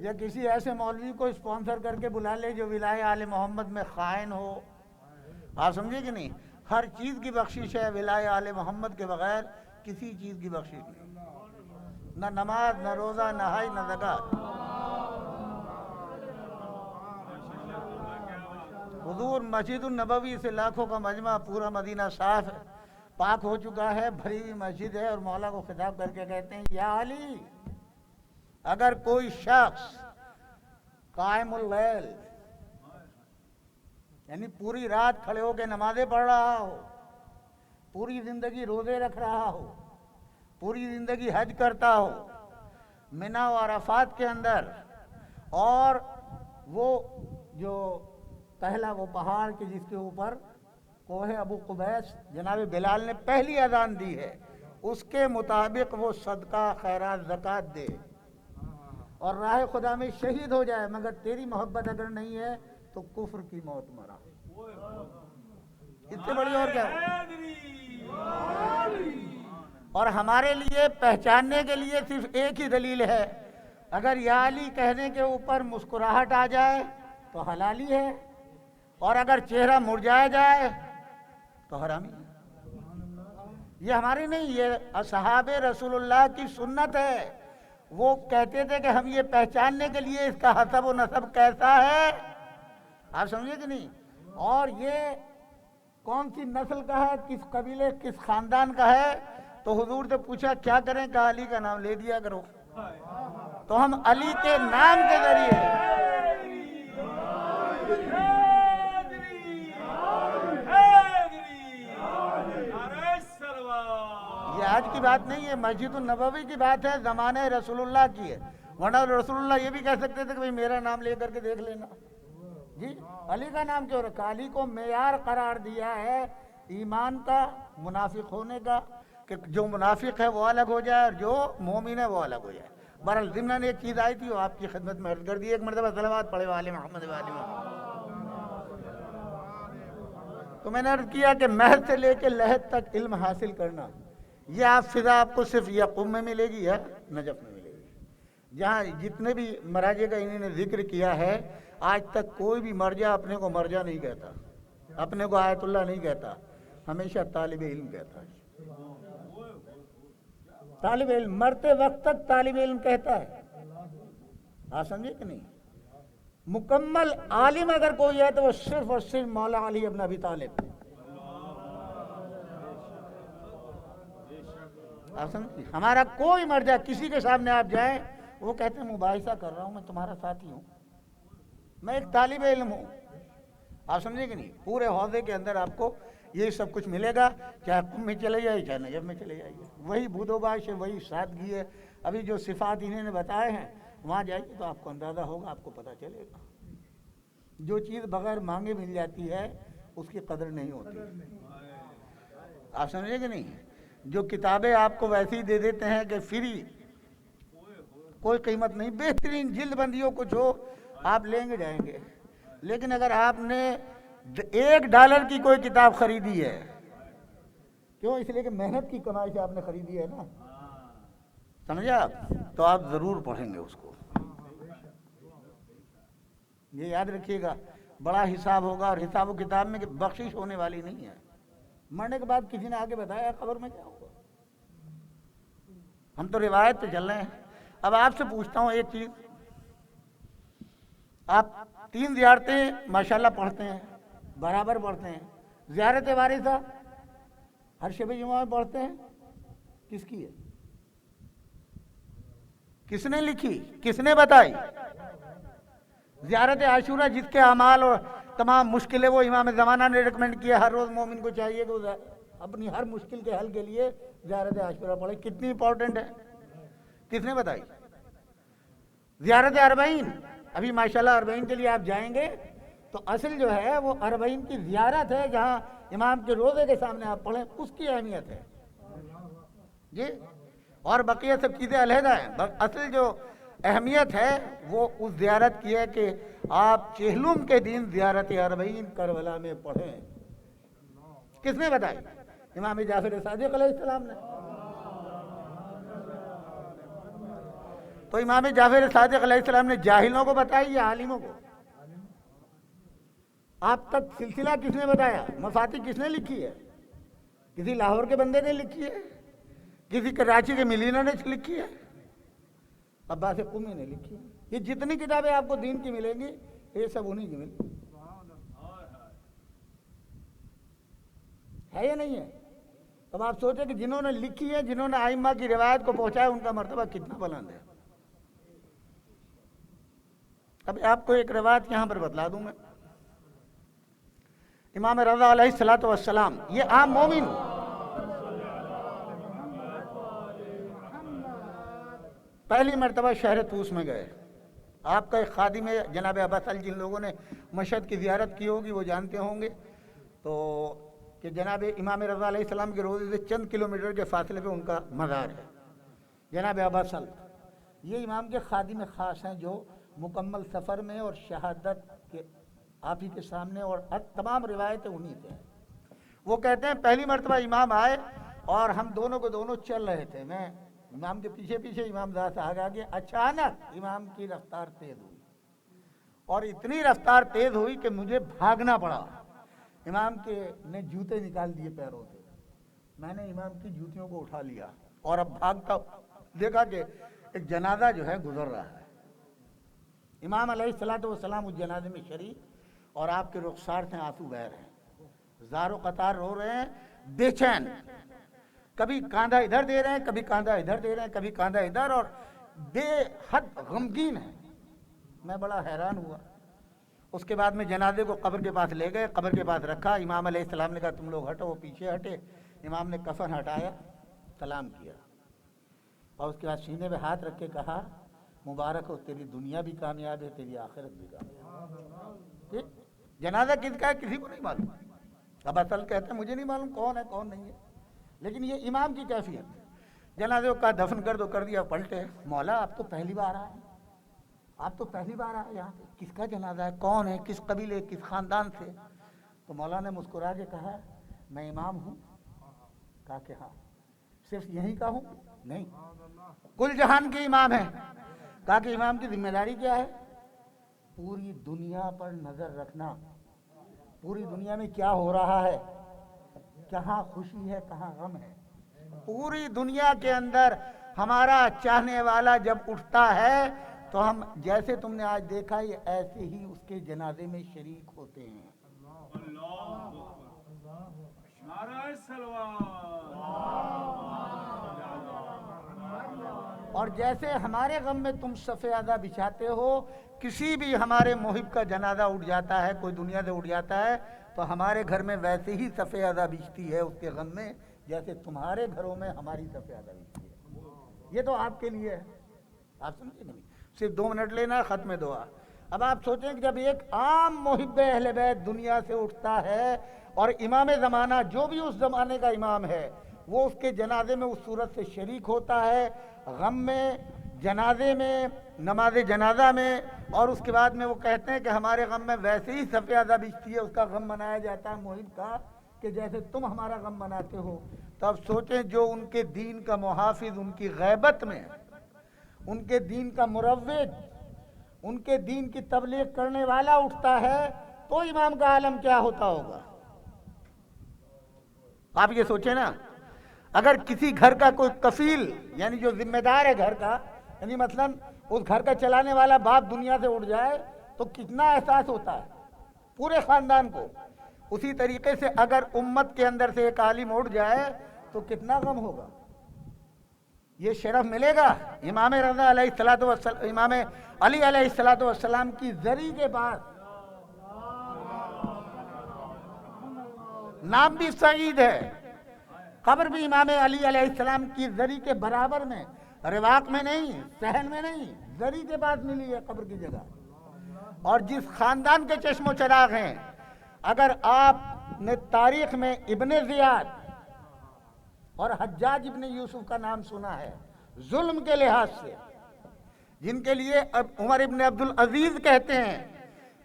یا کسی ایسے مولوی کو اسپانسر کر کے بلا لے جو ولایہ آل محمد میں خائن ہو. آپ سمجھے کہ نہیں؟ ہر چیز کی بخشش ہے، ولایہ آل محمد کے بغیر کسی چیز کی بخشش نہیں. نہ نماز، نہ روزہ، نہ حج، نہ زکوٰۃ. حضور مسجد النبوی سے لاکھوں کا مجمع، پورا مدینہ صاف ہے، پاک ہو چکا ہے، بھری ہوئی مسجد ہے، اور مولا کو خطاب کر کے کہتے ہیں یا علی، اگر کوئی شخص قائم اللیل یعنی پوری رات کھڑے ہو کے نمازیں پڑھ رہا ہو، پوری زندگی روزے رکھ رہا ہو، پوری زندگی حج کرتا ہو منی و عرفات کے اندر، اور وہ جو پہلا وہ پہاڑ کے جس کے اوپر کوہ ابو قبیس جناب بلال نے پہلی اذان دی ہے اس کے مطابق وہ صدقہ خیرات زکوٰۃ دے اور راہ خدا میں شہید ہو جائے، مگر تیری محبت اگر نہیں ہے تو کفر کی موت مرا. اس سے بڑی اور کیا ہو؟ اور ہمارے لیے پہچاننے کے لیے صرف ایک ہی دلیل ہے، اگر یا علی کہنے کے اوپر مسکراہٹ آ جائے تو حلالی ہے، اور اگر چہرہ مرجھایا جائے تو حرامی ہے۔ یہ ہماری نہیں، یہ اصحاب رسول اللہ کی سنت ہے۔ وہ کہتے تھے کہ ہم یہ پہچاننے کے لیے اس کا حسب و نسب کیسا ہے، آپ سمجھے کہ نہیں، اور یہ کون سی نسل کا ہے، کس قبیلے کس خاندان کا ہے، تو حضور سے پوچھا کیا کریں، کہ علی کا نام لے دیا کرو، تو ہم علی کے نام کے ذریعے یہ آج کی بات نہیں ہے، مسجد النبوی کی بات ہے، زمانہ رسول اللہ کی ہے، ورنہ رسول اللہ یہ بھی کہہ سکتے تھے کہ بھئی میرا نام لے کر کے دیکھ لینا، جی علی کا نام کیوں رکھا؟ علی کو معیار قرار دیا ہے ایمان کا، منافق ہونے کا، کہ جو منافق ہے وہ الگ ہو جائے اور جو مومن ہے وہ الگ ہو جائے۔ بہرحال ضمن ایک چیز آئی تھی وہ آپ کی خدمت میں عرض کر دی، ایک مرتبہ صلوات پڑھے والے محمد والے محمد۔ تو میں نے عرض کیا کہ مہد سے لے کے لحد تک علم حاصل کرنا، یہ فضا آپ کو صرف یا قم میں ملے گی یا نجف میں ملے گی، جہاں جتنے بھی مراجع کا انہوں نے ذکر کیا ہے، آج تک کوئی بھی مرجع اپنے کو مرجع نہیں کہتا، اپنے کو آیت اللہ نہیں کہتا، ہمیشہ طالب علم کہتا ہے۔ طالب علم مرتے وقت تک طالب علم کہتا ہے، آپ سمجھے کہ نہیں؟ مکمل عالم اگر کوئی ہے تو وہ صرف اور صرف مولا علی ابن ابی طالب، آپ سمجھے؟ ہمارا کوئی مرجع، کسی کے سامنے آپ جائیں وہ کہتے ہیں مباحثہ کر رہا ہوں، میں تمہارا ساتھی ہوں، میں ایک طالب علم ہوں، آپ سمجھے کہ نہیں؟ پورے حوضے کے اندر آپ کو یہ سب کچھ ملے گا، چاہے قم میں چلے جائے چاہے نجف میں چلے جائیے، وہی بود و باش ہے، وہی سادگی ہے۔ ابھی جو صفات انہوں نے بتائے ہیں وہاں جائیے تو آپ کو اندازہ ہوگا، آپ کو پتہ چلے گا۔ جو چیز بغیر مانگے مل جاتی ہے اس کی قدر نہیں ہوتی، آپ سمجھے کہ نہیں؟ جو کتابیں آپ کو ویسے ہی دے دیتے ہیں کہ فری، کوئی قیمت نہیں، بہترین جلد بندیوں کچھ ہو آپ لیں گے جائیں گے، لیکن اگر آپ نے $1 کی کوئی کتاب خریدی ہے، کیوں؟ اس لیے کہ محنت کی کمائی سے آپ نے خریدی ہے نا، سمجھا آپ؟ تو آپ ضرور پڑھیں گے اس کو، یہ یاد رکھیے گا، بڑا حساب ہوگا، اور حساب و کتاب میں بخشش ہونے والی نہیں ہے۔ مرنے کے بعد کسی نے آگے بتایا قبر میں کیا ہوگا، ہم تو روایت پہ چل رہے ہیں۔ اب آپ سے پوچھتا ہوں ایک چیز، آپ 3 زیارتیں ماشاءاللہ پڑھتے ہیں، برابر پڑھتے ہیں، زیارت وارثہ ہر شب جمعہ میں پڑھتے ہیں، کس کی ہے؟ کس نے لکھی؟ کس نے بتائی؟ زیارت عاشورہ جس کے اعمال اور تمام مشکلیں وہ امام زمانہ نے ریکمنڈ کیا، ہر روز مومن کو چاہیے کہ وہ اپنی ہر مشکل کے حل کے لیے زیارت عاشورہ پڑھے، کتنی امپورٹنٹ ہے، کس نے بتائی؟ زیارت اربعین، ابھی ماشاءاللہ اربعین کے لیے آپ جائیں گے تو اصل جو ہے وہ اربعین کی زیارت ہے، جہاں امام کے روزے کے سامنے آپ پڑھیں، اس کی اہمیت ہے جی، اور بقیہ سب چیزیں علیحدہ ہیں، اصل جو اہمیت ہے وہ اس زیارت کی ہے کہ آپ چہلم کے دن زیارت اربعین کربلا میں پڑھیں۔ کس نے بتائی؟ امام جعفر صادق علیہ السلام نے۔ تو امام جعفر صادق علیہ السلام نے جاہلوں کو بتائی یا عالموں کو؟ آپ تک سلسلہ کس نے بتایا؟ مفاتیح کس نے لکھی ہے؟ کسی لاہور کے بندے نے لکھی ہے؟ کسی کراچی کے ملینر نے لکھی ہے؟ عباس قمی نے لکھی ہے؟ یہ جتنی کتابیں آپ کو دین کی ملیں گی یہ سب انہی کی ملیں گی، ہے یا نہیں ہے؟ اب آپ سوچیں کہ جنہوں نے لکھی ہے، جنہوں نے ائمہ کی روایت کو پہنچایا، ان کا مرتبہ کتنا بلند ہے۔ اب آپ کو ایک روایت یہاں پر بتلا دوں میں، امام رضا علیہ السلام، یہ عام مومن پہلی مرتبہ شہر طوس میں گئے، آپ کا ایک خادم ہے جناب اباسل، جن لوگوں نے مشہد کی زیارت کی ہوگی وہ جانتے ہوں گے، تو کہ جناب امام رضا علیہ السلام کے روضے سے چند کلومیٹر کے فاصلے پہ ان کا مزار ہے، جناب اباسل، یہ امام کے خادم خاص ہیں جو مکمل سفر میں اور شہادت کے آپ ہی کے سامنے، اور تمام روایتیں انہی سے ہیں۔ وہ کہتے ہیں پہلی مرتبہ امام آئے اور ہم دونوں کو دونوں چل رہے تھے، میں امام کے پیچھے پیچھے، امام ذرا سے آگے آگے، اچانک امام کی رفتار تیز ہوئی اور اتنی رفتار تیز ہوئی کہ مجھے بھاگنا پڑا۔ امام کے نے جوتے نکال دیے پیروں سے، میں نے امام کی جوتیوں کو اٹھا لیا اور اب بھاگتا دیکھا کہ ایک جنازہ جو ہے گزر رہا ہے۔ امام علیہ السلام اس جنازے میں شریک اور آپ کے رخسار سے آنسو بہہ رہے ہیں، زار و قطار رو رہے ہیں، بے چین، کبھی کاندھا ادھر دے رہے ہیں، کبھی کاندھا ادھر دے رہے ہیں، کبھی کاندھا ادھر، اور بے حد غمگین ہیں۔ میں بڑا حیران ہوا۔ اس کے بعد میں جنازے کو قبر کے پاس لے گئے، قبر کے پاس رکھا، امام علیہ السلام نے کہا تم لوگ ہٹو، وہ پیچھے ہٹے، امام نے کفن ہٹایا، سلام کیا اور اس کے بعد سینے پہ ہاتھ رکھ کے کہا مبارک ہو، تیری دنیا بھی کامیاب ہے، تیری آخرت بھی کامیاب ہے۔ جنازہ کس کا ہے کسی کو نہیں معلوم، اب اصل کہتے ہیں مجھے نہیں معلوم کون ہے کون نہیں ہے، لیکن یہ امام کی کیفیت ہے۔ جنازے کا دفن کر دو، کر دیا، پلٹے، مولا آپ تو پہلی بار آئے، آپ تو پہلی بار آئے یہاں پہ، کس کا جنازہ ہے، کون ہے، کس قبیلے، کس خاندان سے؟ تو مولا نے مسکرا کے کہا میں امام ہوں۔ کہا کہ ہاں، صرف یہیں کا ہوں؟ نہیں، کل جہان کے امام ہیں۔ کہا کہ امام کی ذمہ داری کیا ہے؟ پوری دنیا پر نظر رکھنا، پوری دنیا میں کیا ہو رہا ہے، کہاں خوشی ہے کہاں غم ہے، پوری دنیا کے اندر ہمارا چاہنے والا جب اٹھتا ہے تو ہم جیسے تم نے آج دیکھا یہ ایسے ہی اس کے جنازے میں شریک ہوتے ہیں۔ اور جیسے ہمارے غم میں تم صف اعلیٰ بچھاتے ہو، کسی بھی ہمارے محب کا جنازہ اٹھ جاتا ہے، کوئی دنیا سے اٹھ جاتا ہے، تو ہمارے گھر میں ویسے ہی صف اعلیٰ بچھتی ہے اس کے غم میں، جیسے تمہارے گھروں میں ہماری صف اعلیٰ بچھتی ہے۔ یہ تو آپ کے لیے ہے، آپ سمجھے نہیں؟ صرف 2 منٹ لینا، ختم دعا۔ اب آپ سوچیں کہ جب ایک عام محب اہل بیت دنیا سے اٹھتا ہے اور امام زمانہ جو بھی اس زمانے کا امام ہے وہ اس کے جنازے میں اس صورت سے شریک ہوتا ہے، غم میں، جنازے میں، نماز جنازہ میں، اور اس کے بعد میں وہ کہتے ہیں کہ ہمارے غم میں ویسے ہی صف اعلیٰ بچھتی ہے، اس کا غم منایا جاتا ہے محب کا کہ جیسے تم ہمارا غم مناتے ہو۔ تو اب سوچیں جو ان کے دین کا محافظ ان کی غیبت میں، ان کے دین کا مروج، ان کے دین کی تبلیغ کرنے والا اٹھتا ہے تو امام کا عالم کیا ہوتا ہوگا؟ آپ یہ سوچیں نا، اگر کسی گھر کا کوئی کفیل یعنی جو ذمہ دار ہے گھر کا، یعنی مثلا اس گھر کا چلانے والا باپ دنیا سے اٹھ جائے تو کتنا احساس ہوتا ہے پورے خاندان کو۔ اسی طریقے سے اگر امت کے اندر سے ایک عالم اٹھ جائے تو کتنا غم ہوگا۔ یہ شرف ملے گا امام رضا علیہ السلام، امام علی علیہ السلام کی زری کے بعد، نام بھی سعید ہے، قبر بھی امام علی علیہ السلام کی زری کے برابر میں، رواق میں نہیں، صحن میں نہیں، زری کے بعد ملی ہے قبر کی جگہ۔ اور جس خاندان کے چشم و چراغ ہیں، اگر آپ نے تاریخ میں ابن زیاد اور حجاج ابن یوسف کا نام سنا ہے ظلم کے لحاظ سے، جن کے لیے عمر ابن عبدالعزیز کہتے ہیں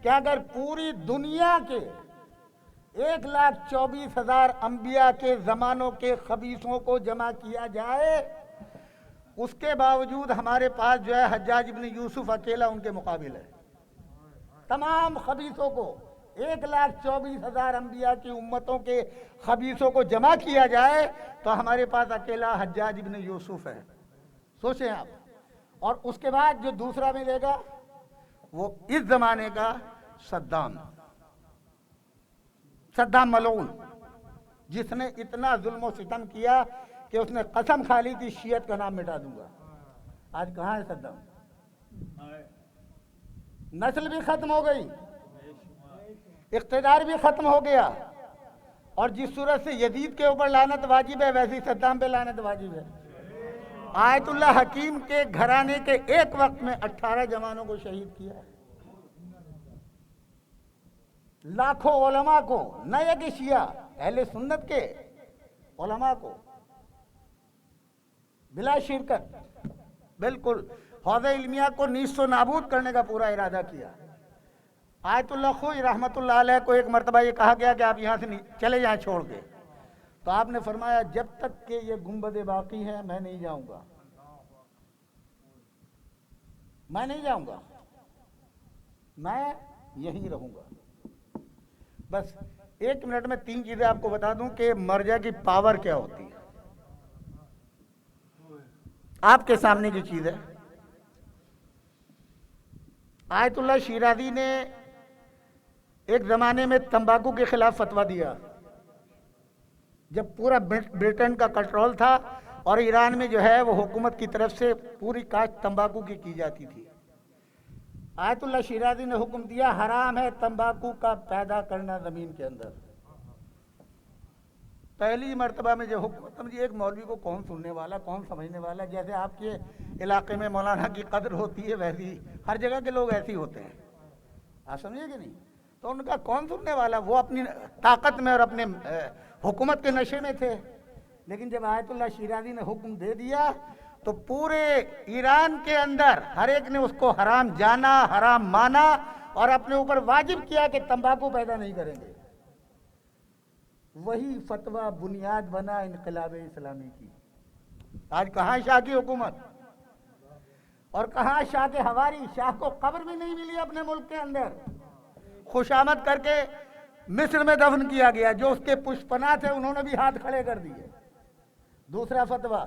کہ اگر پوری دنیا کے 1,24,000 انبیاء کے زمانوں کے خبیثوں کو جمع کیا جائے، اس کے باوجود ہمارے پاس جو ہے حجاج ابن یوسف اکیلا ان کے مقابل ہے۔ تمام خبیثوں کو 1,24,000 انبیاء کی امتوں کے خبیثوں کو جمع کیا جائے تو ہمارے پاس اکیلا حجاج ابن یوسف ہے۔ سوچیں آپ۔ اور اس کے بعد جو دوسرا ملے گا وہ اس زمانے کا صدام ملعون، جس نے اتنا ظلم و ستم کیا کہ اس نے قسم کھا لی تھی شیعت کا نام مٹا دوں گا۔ آج کہاں ہے صدام؟ نسل بھی ختم ہو گئی، اقتدار بھی ختم ہو گیا، اور جس صورت سے یزید کے اوپر لعنت واجب ہے ویسی صدام پہ لعنت واجب ہے۔ آیت اللہ حکیم کے گھرانے کے ایک وقت میں 18 جوانوں کو شہید کیا ہے، لاکھوں علماء کو، نہ یہ کہ شیعہ، اہل سنت کے علماء کو بلا شرکت بالکل حوضہ علمیہ کو نیست و نابود کرنے کا پورا ارادہ کیا۔ آیت اللہ خوئی رحمت اللہ علیہ کو ایک مرتبہ یہ کہا گیا کہ آپ یہاں سے چلے جائیں چھوڑ کے، تو آپ نے فرمایا جب تک کہ یہ گنبدیں باقی ہیں میں نہیں جاؤں گا، میں نہیں جاؤں گا، میں یہیں رہوں گا۔ بس 1 منٹ میں 3 چیزیں آپ کو بتا دوں کہ مرجع کی پاور کیا ہوتی ہے۔ آپ کے سامنے جو چیز ہے، آیت اللہ شیرازی نے ایک زمانے میں تمباکو کے خلاف فتویٰ دیا جب پورا برٹن کا کنٹرول تھا اور ایران میں جو ہے وہ حکومت کی طرف سے پوری کاشت تمباکو کی جاتی تھی۔ آیت اللہ شیرازی نے حکم دیا حرام ہے تمباکو کا پیدا کرنا زمین کے اندر۔ پہلی مرتبہ میں جو حکومت سمجھیے، ایک مولوی کو کون سننے والا، کون سمجھنے والا، جیسے آپ کے علاقے میں مولانا کی قدر ہوتی ہے ویسی ہر جگہ کے لوگ ایسے ہی ہوتے ہیں، آپ سمجھے کہ نہیں؟ تو ان کا کون سننے والا، وہ اپنی طاقت میں اور اپنے حکومت کے نشے میں تھے۔ لیکن جب آیت اللہ شیرازی نے حکم دے دیا تو پورے ایران کے اندر ہر ایک نے اس کو حرام جانا، حرام مانا اور اپنے اوپر واجب کیا کہ تمباکو پیدا نہیں کریں گے۔ وہی فتویٰ بنیاد بنا انقلاب اسلامی کی۔ آج کہاں شاہ کی حکومت اور کہاں شاہ کے حواری؟ شاہ کو قبر بھی نہیں ملی اپنے ملک کے اندر، خوشامد کر کے مصر میں دفن کیا گیا۔ جو اس کے پشپنا تھے انہوں نے بھی ہاتھ کھڑے کر دیے۔ دوسرا فتویٰ،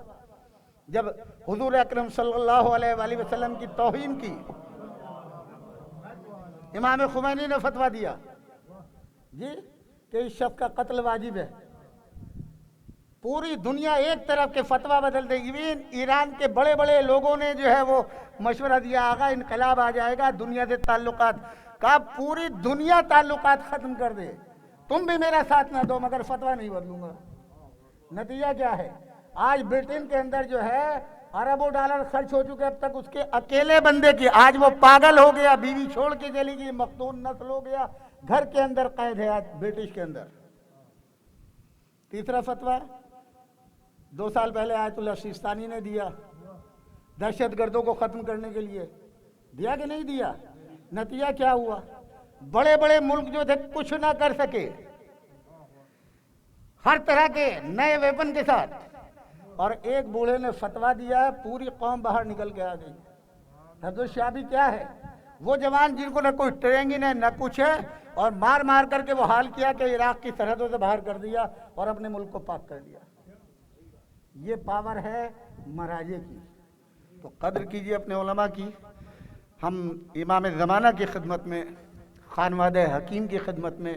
جب حضور اکرم صلی اللہ علیہ وآلہ وسلم کی توہین کی، امام خمینی نے فتویٰ دیا جی کہ اس شخص کا قتل واجب ہے۔ پوری دنیا ایک طرف کے فتویٰ بدل دے، ایون ایران کے بڑے بڑے لوگوں نے جو ہے وہ مشورہ دیا آگا انقلاب آ جائے گا، دنیا سے تعلقات کا پوری دنیا تعلقات ختم کر دے، تم بھی میرا ساتھ نہ دو مگر فتویٰ نہیں بدلوں گا۔ نتیجہ کیا ہے؟ آج برٹن کے اندر جو ہے اربوں ڈالر خرچ ہو چکے، اب تک اس کے اکیلے بندے کی، آج وہ پاگل ہو گیا، بیوی چھوڑ کے چلی گئی، مقتول نسل ہو گیا، گھر کے اندر قید ہے آج برٹش کے اندر۔ تیسرا فتویٰ 2 سال پہلے آیت اللہ سیستانی نے دیا، دہشت گردوں کو ختم کرنے کے لیے، دیا کہ نہیں دیا؟ نتیجہ کیا ہوا؟ بڑے بڑے ملک جو تھے کچھ نہ کر سکے، ہر طرح کے نئے ویپن کے ساتھ، اور ایک بوڑھے نے فتویٰ دیا ہے، پوری قوم باہر نکل کے آ گئی۔ حضرت شاہ کیا ہے؟ وہ جوان جن کو نہ کوئی ٹریننگ ہے نہ کچھ ہے، اور مار مار کر کے وہ حال کیا کہ عراق کی سرحدوں سے باہر کر دیا اور اپنے ملک کو پاک کر دیا۔ یہ پاور ہے مراجع کی، تو قدر کیجئے اپنے علماء کی۔ ہم امام زمانہ کی خدمت میں، خانوادہ حکیم کی خدمت میں،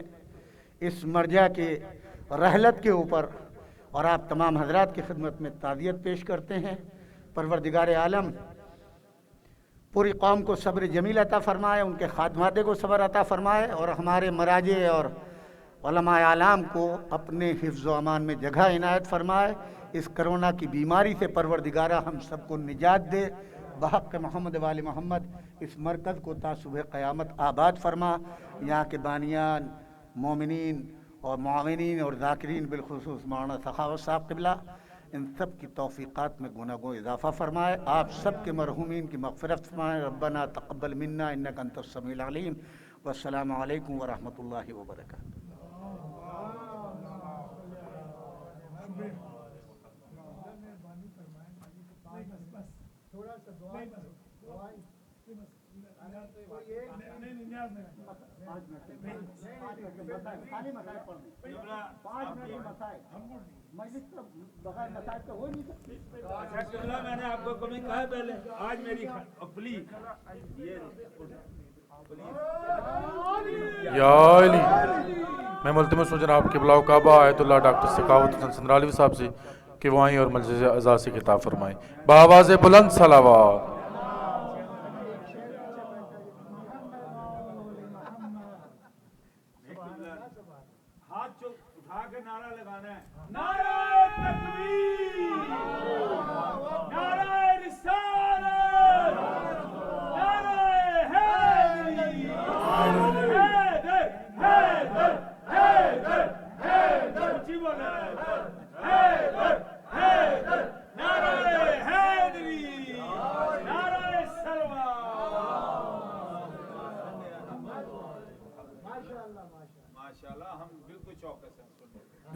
اس مرجع کے رحلت کے اوپر اور آپ تمام حضرات کی خدمت میں تعزیت پیش کرتے ہیں۔ پروردگار عالم پوری قوم کو صبر جمیل عطا فرمائے، ان کے خادماتے کو صبر عطا فرمائے، اور ہمارے مراجع اور علماء اعلام کو اپنے حفظ و امان میں جگہ عنایت فرمائے۔ اس کرونا کی بیماری سے پروردگارہ ہم سب کو نجات دے، بحق محمد وآل محمد اس مرکز کو تا صبح قیامت آباد فرما۔ یہاں کے بانیان، مومنین اور معاونین اور ذاکرین، بالخصوص مولانا سخاوت صاحب قبلہ، ان سب کی توفیقات میں گناہ گو اضافہ فرمائے۔ آپ سب کے مرحومین کی مغفرت فرمائے۔ ربنا تقبل منا انک انت السمیع العلیم، والسلام علیکم ورحمۃ اللہ وبرکاتہ۔ میں نے آپ کو کبھی کہا پہلے، آج میری یا علی، میں ملتمس ہوں جناب قبلہ و کعبہ آیت اللہ ڈاکٹر سخاوت حسن سندرالوی صاحب سے کہ وہ آئیں اور مجلس اعزاز سے خطاب فرمائیں بآواز بلند صلوات۔ ہاتھ اٹھا کے نعرہ لگانا ہے، نعرہ تکبیر، نعرہ رسالت، نعرہ حیدری، حیدر حیدر حیدر حیدر، اونچی بولے، حیدر حیدر، نعرہ حیدری،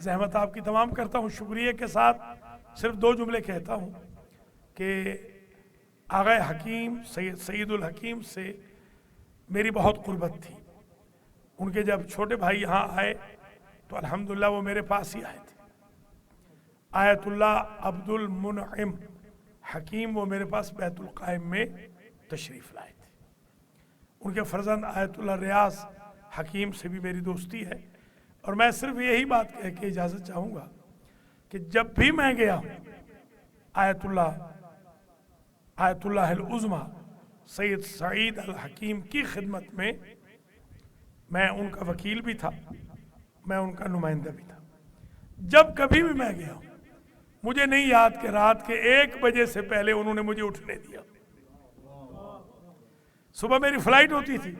زحمت آپ کی تمام کرتا ہوں. شکریہ کے ساتھ صرف 2 جملے کہتا ہوں کہ آغا حکیم سید الحکیم سے میری بہت قربت تھی. ان کے جب چھوٹے بھائی یہاں آئے تو الحمدللہ وہ میرے پاس ہی آئے تھے. آیت اللہ عبد المنعم حکیم وہ میرے پاس بیت القائم میں تشریف لائے تھے. ان کے فرزند آیت اللہ ریاض حکیم سے بھی میری دوستی ہے. اور میں صرف یہی بات کہہ کے اجازت چاہوں گا کہ جب بھی میں گیا ہوں آیت اللہ العظمی سید سعید الحکیم کی خدمت میں ان کا وکیل بھی تھا, میں ان کا نمائندہ بھی تھا. جب کبھی بھی میں گیا ہوں مجھے نہیں یاد کہ رات کے 1 بجے سے پہلے انہوں نے مجھے اٹھنے دیا. صبح میری فلائٹ ہوتی تھی,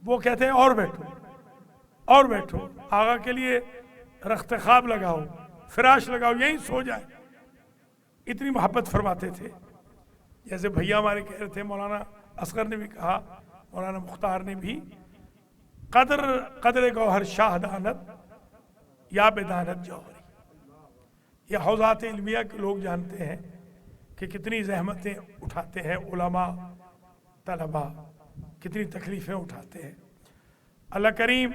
وہ کہتے ہیں اور بیٹھو آقا کے لیے رخت خواب لگاؤ, فراش لگاؤ, یہیں سو جائے. اتنی محبت فرماتے تھے. جیسے بھیا ہمارے کہہ رہے تھے, مولانا اصغر نے بھی کہا, مولانا مختار نے بھی, قدر گوہر شاہ دانت یا بدانت جوہری. یہ حوزات علمیہ کے لوگ جانتے ہیں کہ کتنی زحمتیں اٹھاتے ہیں علماء طلباء, کتنی تکلیفیں اٹھاتے ہیں. اللہ کریم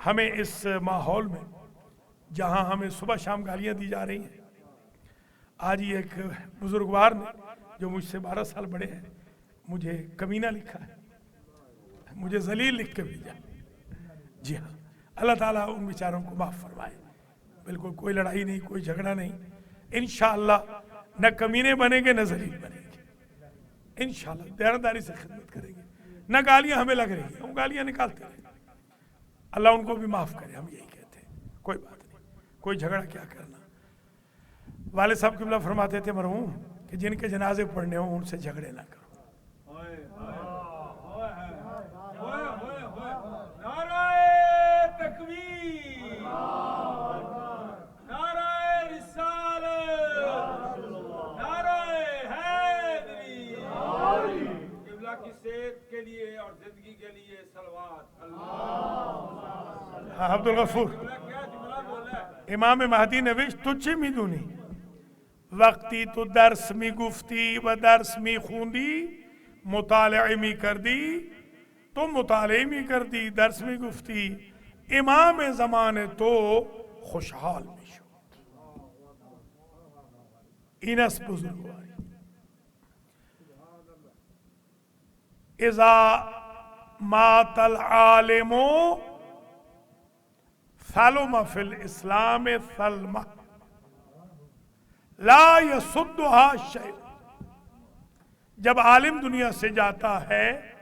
ہمیں اس ماحول میں جہاں ہمیں صبح شام گالیاں دی جا رہی ہیں, آج ہی ایک بزرگوار نے جو مجھ سے 12 سال بڑے ہیں مجھے کمینہ لکھا ہے, مجھے ذلیل لکھ کے بھیجا. جی ہاں, اللہ تعالیٰ ان بیچاروں کو معاف فرمائے. بالکل کوئی لڑائی نہیں, کوئی جھگڑا نہیں. انشاءاللہ نہ کمینے بنیں گے نہ ذلیل بنیں گے. انشاءاللہ دیانتداری سے خدمت کریں گے. نہ گالیاں ہمیں لگ رہی ہیں, ہم گالیاں نکالتے رہیں. اللہ ان کو بھی معاف کرے, ہم یہی کہتے ہیں. کوئی بات نہیں, کوئی جھگڑا کیا کرنا. والد صاحب قبلہ فرماتے تھے مرحوم کہ جن کے جنازے پڑھنے ہوں ان سے جھگڑے نہ کرو. عبد الغفور امام مہدی نوشت تو چی میدونی وقتی تو درس می گفتی و درس می خوندی مطالعه می کردی تو مطالعه می کردی درس می گفتی امام زمان تو خوشحال می شد. این است بزرگواری. اذا مات العالم ثلم فی الاسلام ثلمہ لا یصدها شیء. جب عالم دنیا سے جاتا ہے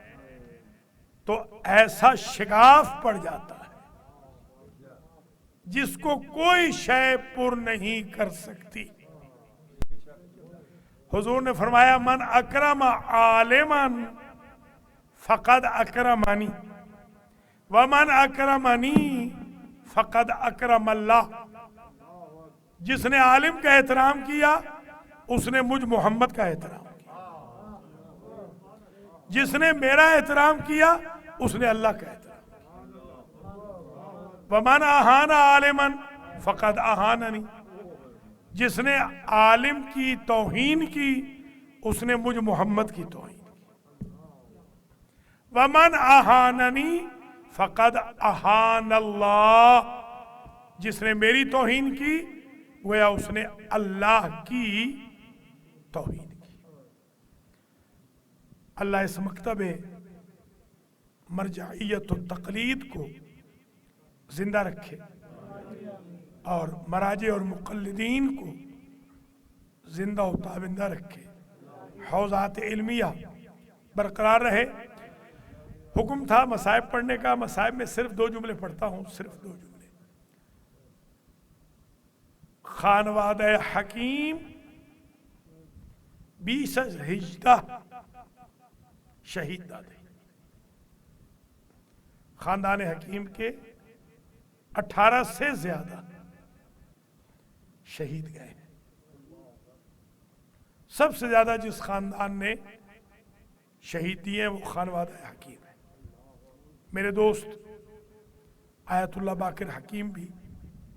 تو ایسا شگاف پڑ جاتا ہے جس کو کوئی شے پر نہیں کر سکتی. حضور نے فرمایا من اکرم عالما فقد اکرمنی ومن اکرمنی فقد اکرم اللہ. جس نے عالم کا احترام کیا اس نے مجھ محمد کا احترام کیا, جس نے میرا احترام کیا اس نے اللہ کا احترام کیا. ومن اہان عالما فقد اہاننی. جس نے عالم کی توہین کی اس نے مجھ محمد کی توہین کی. ومن اہاننی فقد اہان اللہ. جس نے میری توہین کی گویا اس نے اللہ کی توہین کی. اللہ اس مکتب مرجعیت و تقلید کو زندہ رکھے اور مراجع اور مقلدین کو زندہ و تابندہ رکھے. حوزات علمیہ برقرار رہے. حکم تھا مصائب پڑھنے کا, مصائب میں صرف 2 جملے پڑھتا ہوں, صرف 2 جملے. خانوادہ حکیم 20 از 18 شہید دادے. خاندان حکیم کے 18 سے زیادہ شہید گئے ہیں. سب سے زیادہ جس خاندان نے شہید دیے وہ خانوادہ حکیم ہے. میرے دوست آیت اللہ باقر حکیم بھی